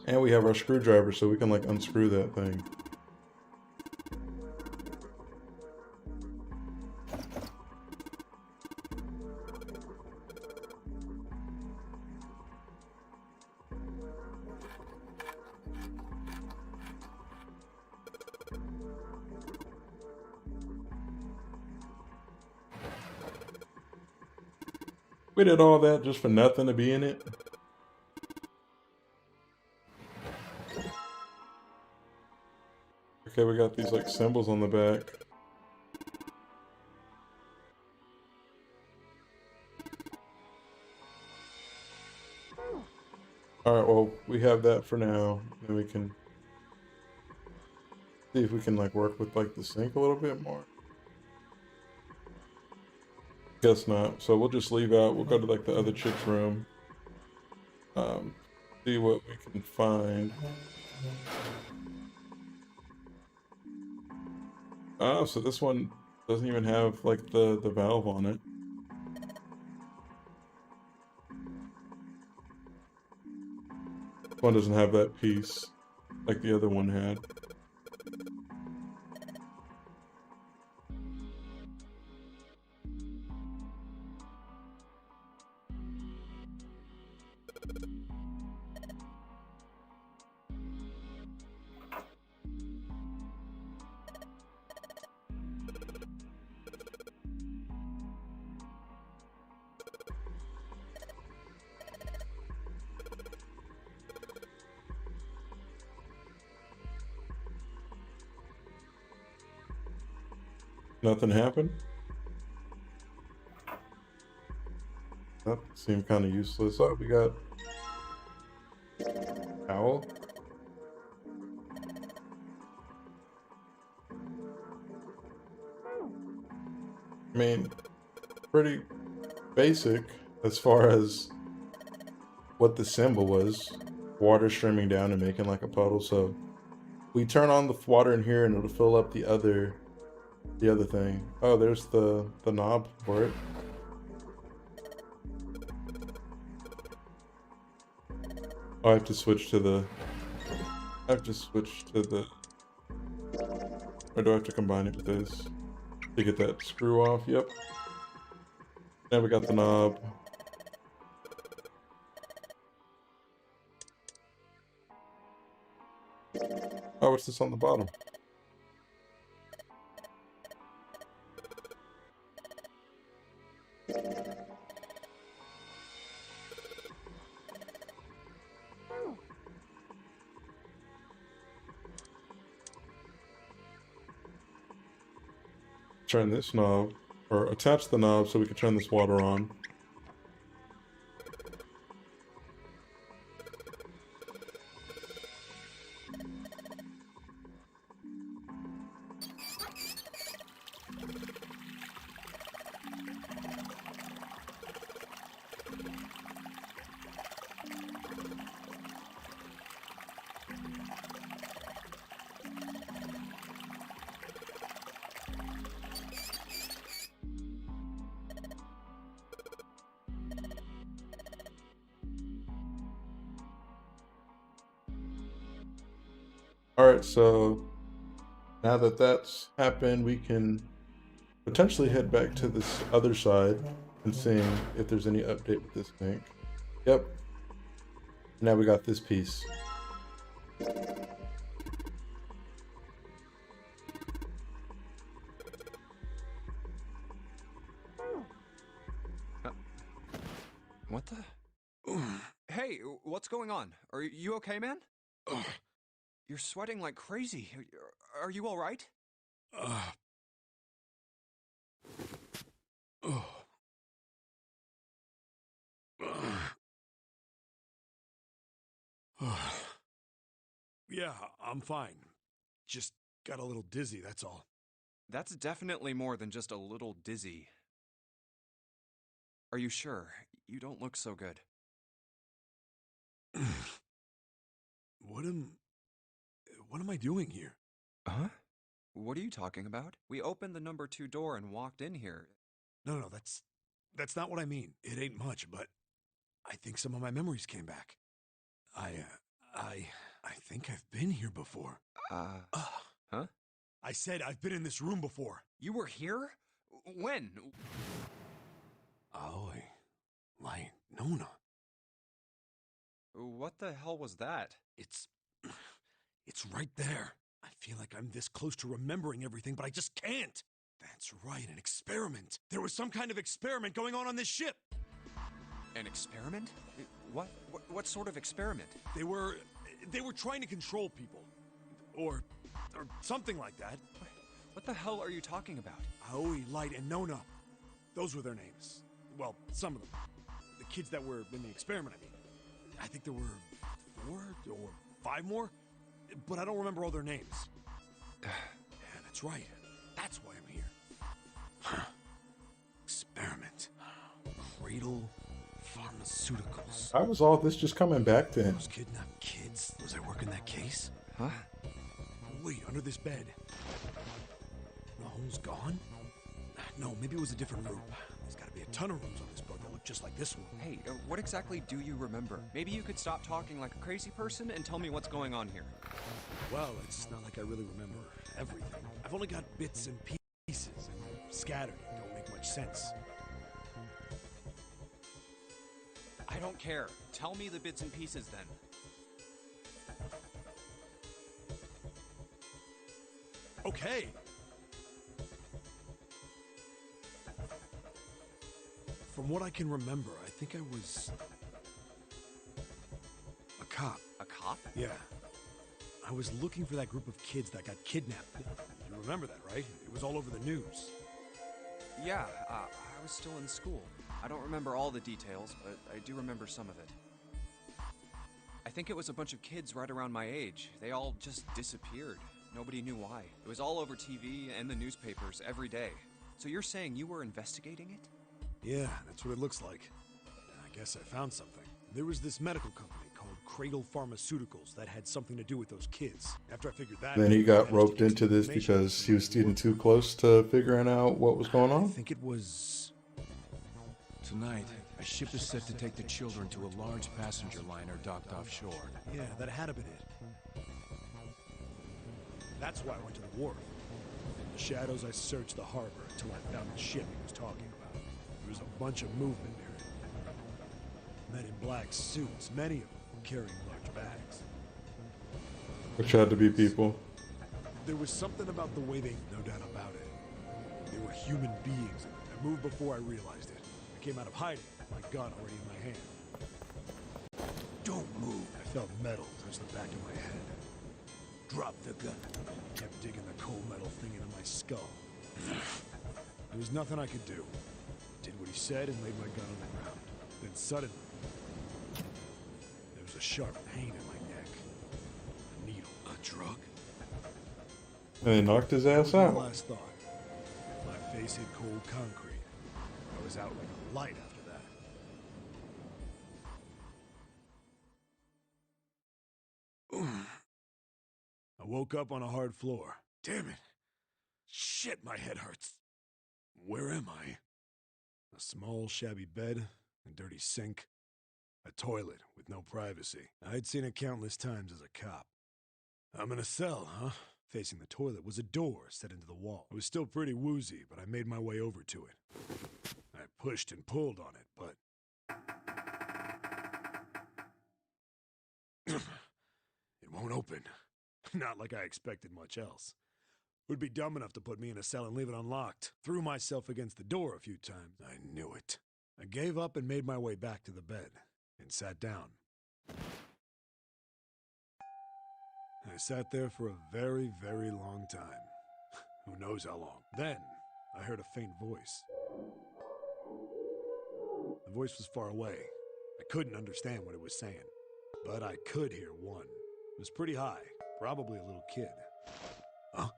And we have our screwdriver, so we can, like, unscrew that thing. We did all that just for nothing to be in it. Okay, we got these like symbols on the back. Alright, well, we have that for now. Then we can see if we can like work with like the sink a little bit more. Guess not. So we'll just leave out. We'll go to like the other chick's room. See what we can find. Oh, so this one doesn't even have like the valve on it. This one doesn't have that piece like the other one had. Nothing happened? That seemed kind of useless. Oh, we got owl. I mean, pretty basic as far as what the symbol was. Water streaming down and making like a puddle. So we turn on the water in here and it'll fill up the other thing. Oh, there's the knob for it. Oh, I have to switch to the... I have to switch to the... Or do I have to combine it with this? To get that screw off, yep. Now we got the knob. Oh, what's this on the bottom? Turn this knob, or attach the knob so we can turn this water on. Alright, so now that that's happened, we can potentially head back to this other side and seeing if there's any update with this tank. Yep. Now we got this piece. What the? Hey, what's going on? Are you okay, man? You're sweating like crazy. Are you all right? Yeah, I'm fine. Just got a little dizzy, that's all. That's definitely more than just a little dizzy. Are you sure? You don't look so good. What am I doing here? Huh? What are you talking about? We opened the number 2 door and walked in here. No, that's That's not what I mean. It ain't much, but I think some of my memories came back. I think I've been here before. Huh? I said I've been in this room before. You were here? When? Aoi, Light, Nona. What the hell was that? It's right there. I feel like I'm this close to remembering everything, but I just can't. That's right, an experiment. There was some kind of experiment going on this ship. An experiment? What sort of experiment? They were trying to control people. Or something like that. What the hell are you talking about? Aoi, Light, and Nona. Those were their names. Well, some of them. The kids that were in the experiment, I mean. I think there were 4 or 5 more, but I don't remember all their names. Yeah, that's right. That's why I'm here. Experiment. Cradle Pharmaceuticals. How was all this just coming back to him? Those kidnapped kids. Was I working that case? Huh? Wait, under this bed. The hole's gone? No, maybe it was a different room. There's gotta be a ton of rooms on this boat that look just like this one. Hey, what exactly do you remember? Maybe you could stop talking like a crazy person and tell me what's going on here. Well, it's not like I really remember everything. I've only got bits and pieces, and scattered don't make much sense. I don't care. Tell me the bits and pieces then. Okay. From what I can remember, I think I was a cop. A cop? Yeah. I was looking for that group of kids that got kidnapped. You remember that, right? It was all over the news. Yeah, I was still in school. I don't remember all the details, but I do remember some of it. I think it was a bunch of kids right around my age. They all just disappeared. Nobody knew why. It was all over TV and the newspapers every day. So you're saying you were investigating it? Yeah, that's what it looks like. I guess I found something. There was this medical company called Cradle Pharmaceuticals that had something to do with those kids. After I figured that, Then he I got managed to roped get into some this information. because he was getting too close to figuring out what was going I on. think it was Tonight, a ship is set to take the children to a large passenger liner docked offshore. Yeah, that had to been it. That's why I went to the wharf. In the shadows, I searched the harbor until I found the ship he was talking about. There was a bunch of movement near it. Men in black suits, many of them carrying large bags. Which had to be people. There was something about the way they, no doubt about it. They were human beings. I moved before I realized it. I came out of hiding, my gun already in my hand. Don't move. I felt metal touch the back of my head. Drop the gun. Kept digging the cold metal thing into my skull. There was nothing I could do. Did what he said and laid my gun on the ground. Then suddenly, there was a sharp pain in my neck. A needle. A drug? And they knocked his ass That was out. my last thought. My face hit cold concrete. I was out like a light after that. I woke up on a hard floor. Damn it. Shit, my head hurts. Where am I? A small, shabby bed, a dirty sink, a toilet with no privacy. I'd seen it countless times as a cop. I'm in a cell, huh? Facing the toilet was a door set into the wall. It was still pretty woozy, but I made my way over to it. I pushed and pulled on it, but it won't open. Not like I expected much else. Would be dumb enough to put me in a cell and leave it unlocked. Threw myself against the door a few times. I knew it. I gave up and made my way back to the bed and sat down. I sat there for a very, very long time. Who knows how long. Then, I heard a faint voice. The voice was far away. I couldn't understand what it was saying. But I could hear one. It was pretty high. Probably a little kid. Huh?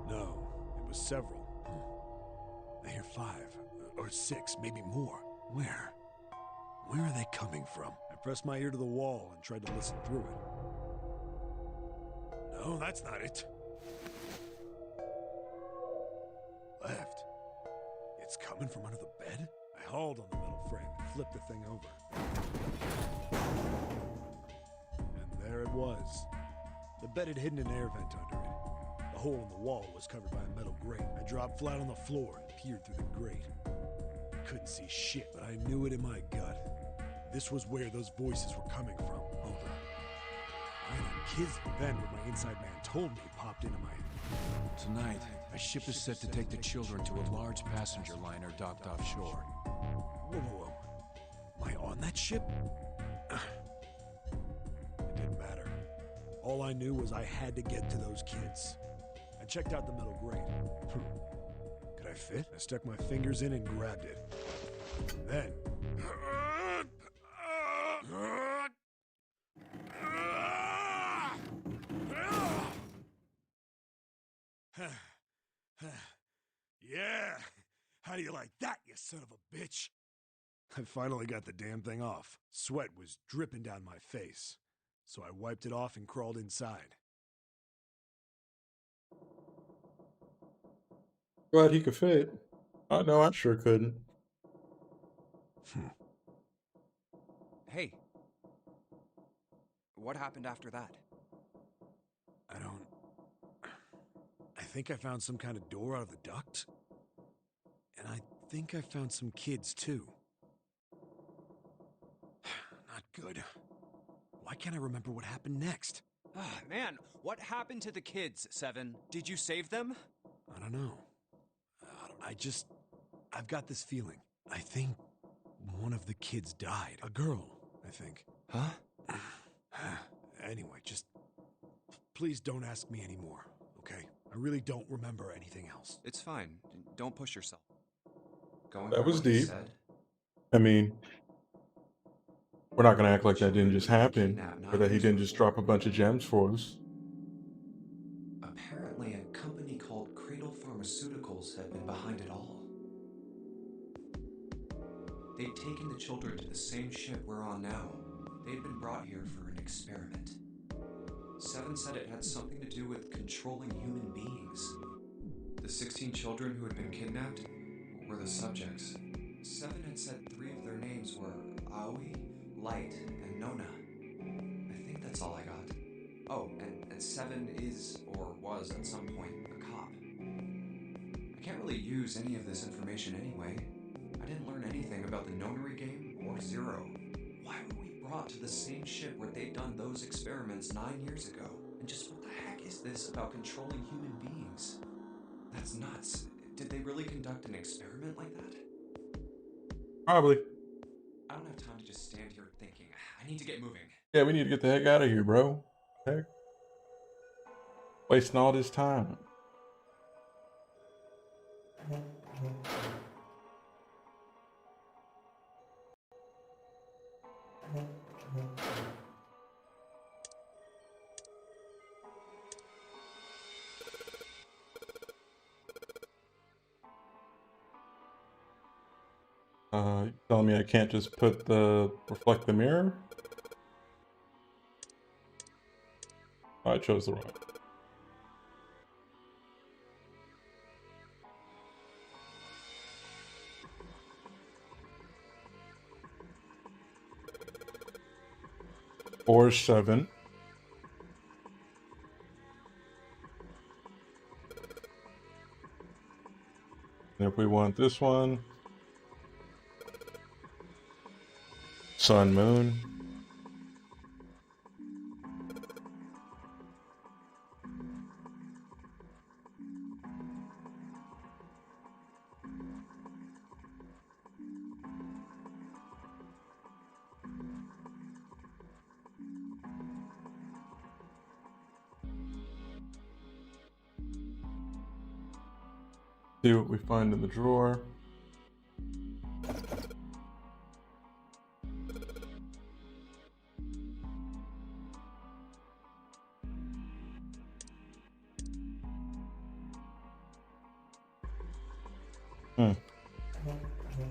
No, it was several. I hear 5, or 6, maybe more. Where? Where are they coming from? I pressed my ear to the wall and tried to listen through it. No, that's not it. left. It's coming from under the bed? I hauled on the metal frame and flipped the thing over. And there it was. The bed had hidden an air vent under it. The hole in the wall was covered by a metal grate. I dropped flat on the floor and peered through the grate. I couldn't see shit, but I knew it in my gut. This was where those voices were coming from. Hold on. I had a kid's then what my inside man told me popped into my head. Tonight, a ship is set to take the children to a large passenger liner docked offshore. Whoa, whoa, whoa. Am I on that ship? It didn't matter. All I knew was I had to get to those kids. I checked out the metal grate. Could I fit? I stuck my fingers in and grabbed it. And then... Yeah! How do you like that, you son of a bitch? I finally got the damn thing off. Sweat was dripping down my face, so I wiped it off and crawled inside. Glad he could fit. Oh, no, I sure couldn't. Hey. What happened after that? I think I found some kind of door out of the duct. And I think I found some kids, too. Not good. Why can't I remember what happened next? Ah, man, what happened to the kids, Seven? Did you save them? I don't know. I've got this feeling. I think one of the kids died. A girl, I think. Huh? Anyway, just please don't ask me anymore, okay? I really don't remember anything else. It's fine. Don't push yourself. Going That by was what he deep. said, I mean, we're not going to act like that didn't children just who were happen, kidnapped or 9 that he years didn't just before. drop a bunch of gems for us. Apparently, a company called Cradle Pharmaceuticals had been behind it all. They'd taken the children to the same ship we're on now. They'd been brought here for an experiment. Seven said it had something to do with controlling human beings. The 16 children who had been kidnapped were the subjects. Seven had said 3 of their names were Aoi, Light, and Nona. I think that's all I got. Oh, and Seven is, or was at some point, a cop. I can't really use any of this information anyway. I didn't learn anything about the Nonary game or Zero. Why were we brought to the same ship where they'd done those experiments 9 years ago? And just what the heck is this about controlling human beings? That's nuts. Did they really conduct an experiment like that? Probably. I don't have time to just stand here thinking. I need to get moving. Yeah, we need to get the heck out of here, bro. Heck. Wasting all this time. You telling me I can't just reflect the mirror? Oh, I chose the wrong. Or 7. And if we want this one, sun, moon. See what we find in the drawer.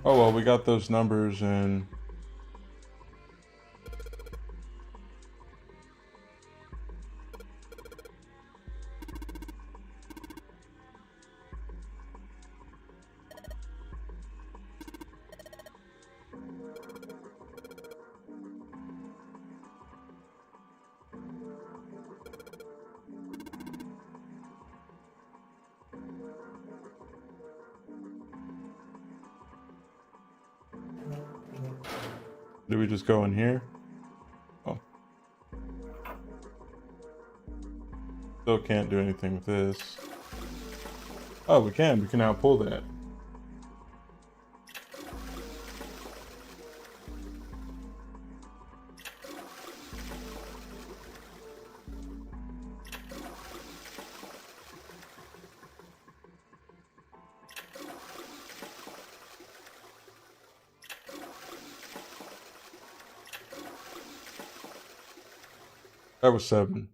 Oh well, we got those numbers and Do we just go in here? Oh. Still can't do anything with this. Oh, we can. We can now pull that. That was 7.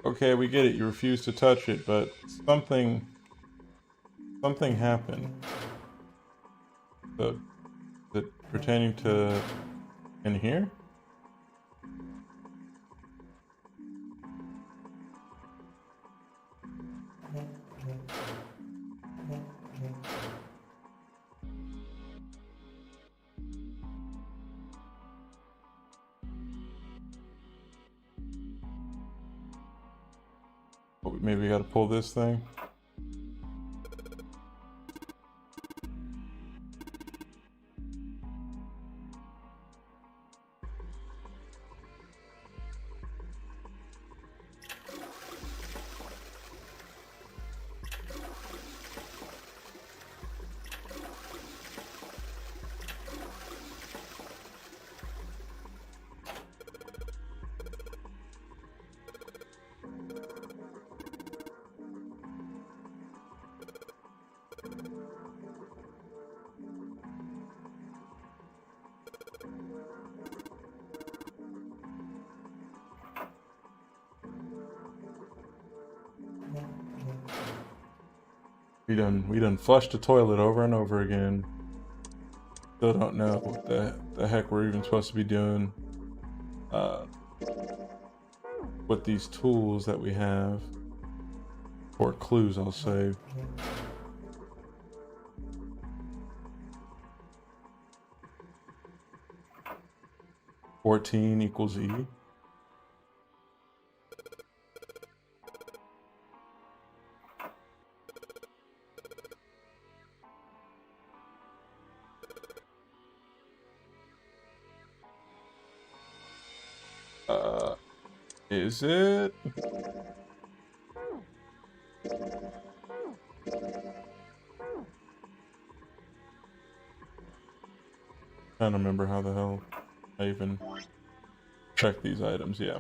Okay, we get it. You refuse to touch it, but something happened. Is it pertaining to in here? Oh, maybe we gotta pull this thing. We done flushed the toilet over and over again. Still don't know what the heck we're even supposed to be doing with these tools that we have. Or clues, I'll say. $14 equals E. Is it? I don't remember how the hell I even check these items, yeah.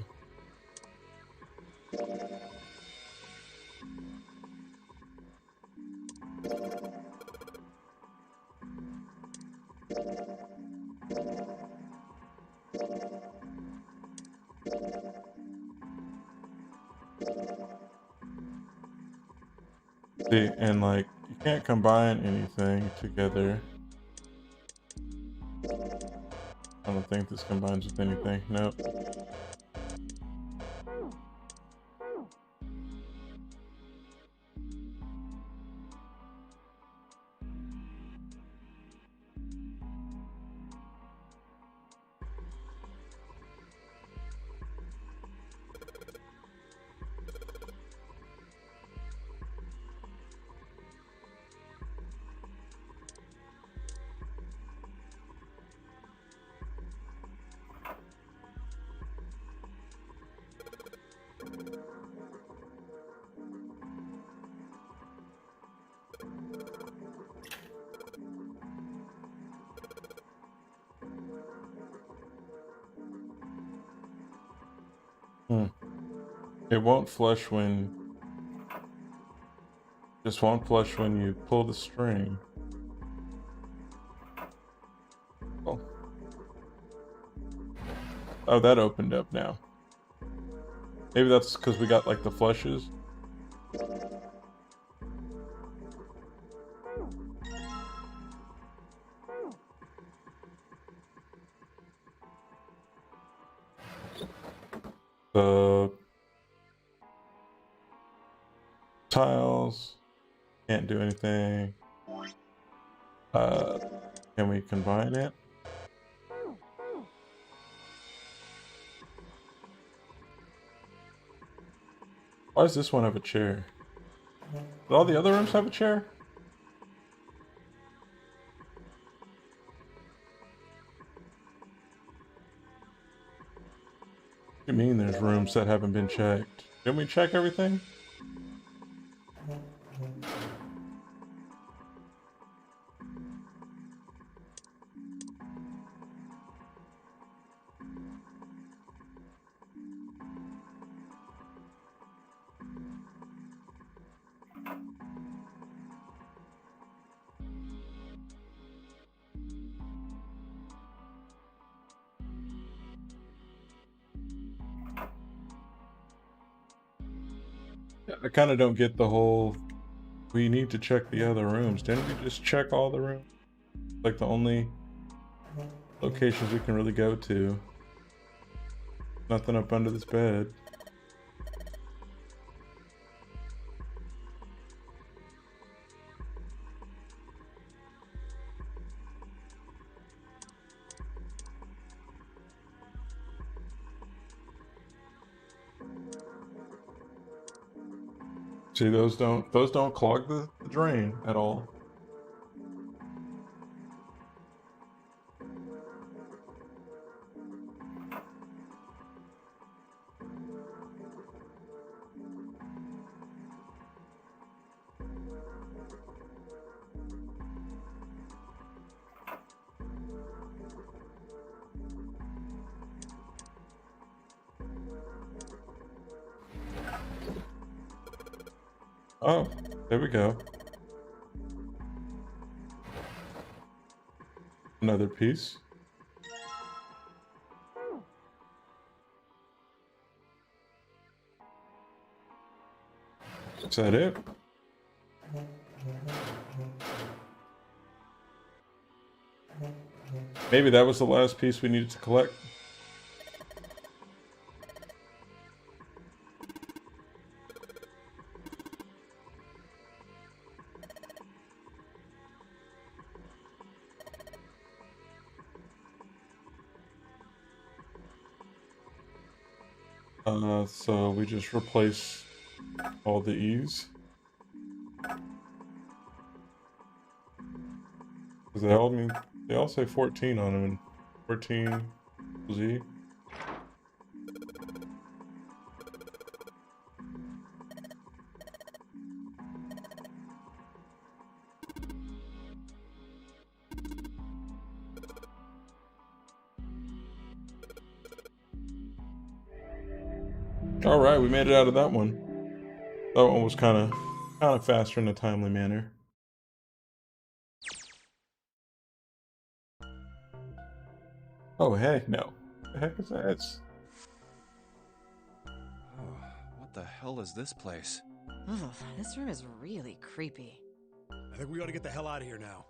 See, and like, you can't combine anything together. I don't think this combines with anything, nope. It won't flush when... Just won't flush when you pull the string. Oh. Oh, that opened up now. Maybe that's because we got like the flushes. Tiles. Can't do anything. Can we combine it? Why does this one have a chair? Do all the other rooms have a chair? What do you mean there's rooms that haven't been checked? Didn't we check everything? I kind of don't get the whole, we need to check the other rooms. Didn't we just check all the rooms? Like the only locations we can really go to. Nothing up under this bed. See, those don't clog the drain at all. Oh, there we go. Another piece. Is that it? Maybe that was the last piece we needed to collect. So we just replace all the E's. Cause they all say 14 on them, and 14 Z. All right, we made it out of that one. That one was kind of faster in a timely manner. Oh heck no! The heck is that? Oh, what the hell is this place? Ugh, this room is really creepy. I think we ought to get the hell out of here now.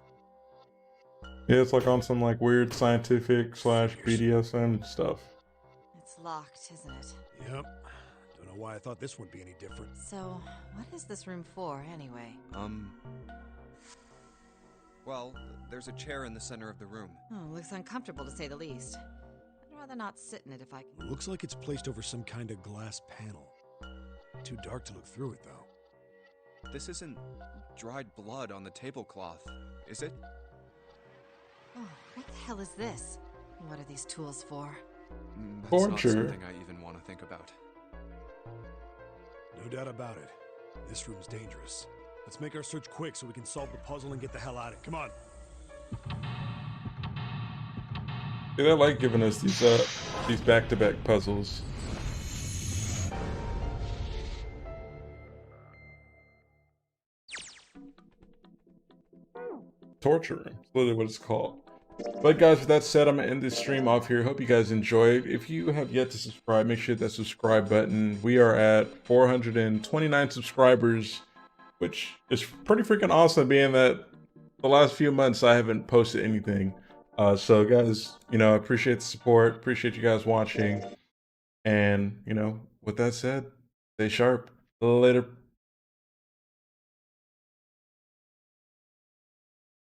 Yeah, it's like on some like weird scientific / BDSM stuff. It's locked, isn't it? Yep. Don't know why I thought this would be any different. So, what is this room for, anyway? Well, there's a chair in the center of the room. Oh, looks uncomfortable to say the least. I'd rather not sit in it if I can. Looks like it's placed over some kind of glass panel. Too dark to look through it, though. This isn't dried blood on the tablecloth, is it? Oh, what the hell is this? What are these tools for? That's Torture. not something I even want to think about. No doubt about it. This room's dangerous. Let's make our search quick so we can solve the puzzle and get the hell out of it. Come on. Yeah, they like giving us these back-to-back puzzles. Torture room. That's literally what it's called. But guys, with that said, I'm gonna end this stream off here. Hope you guys enjoyed. If you have yet to subscribe, make sure that subscribe button. We are at 429 subscribers, which is pretty freaking awesome, being that the last few months I haven't posted anything. So guys, I appreciate the support, appreciate you guys watching. And, with that said, stay sharp. Later.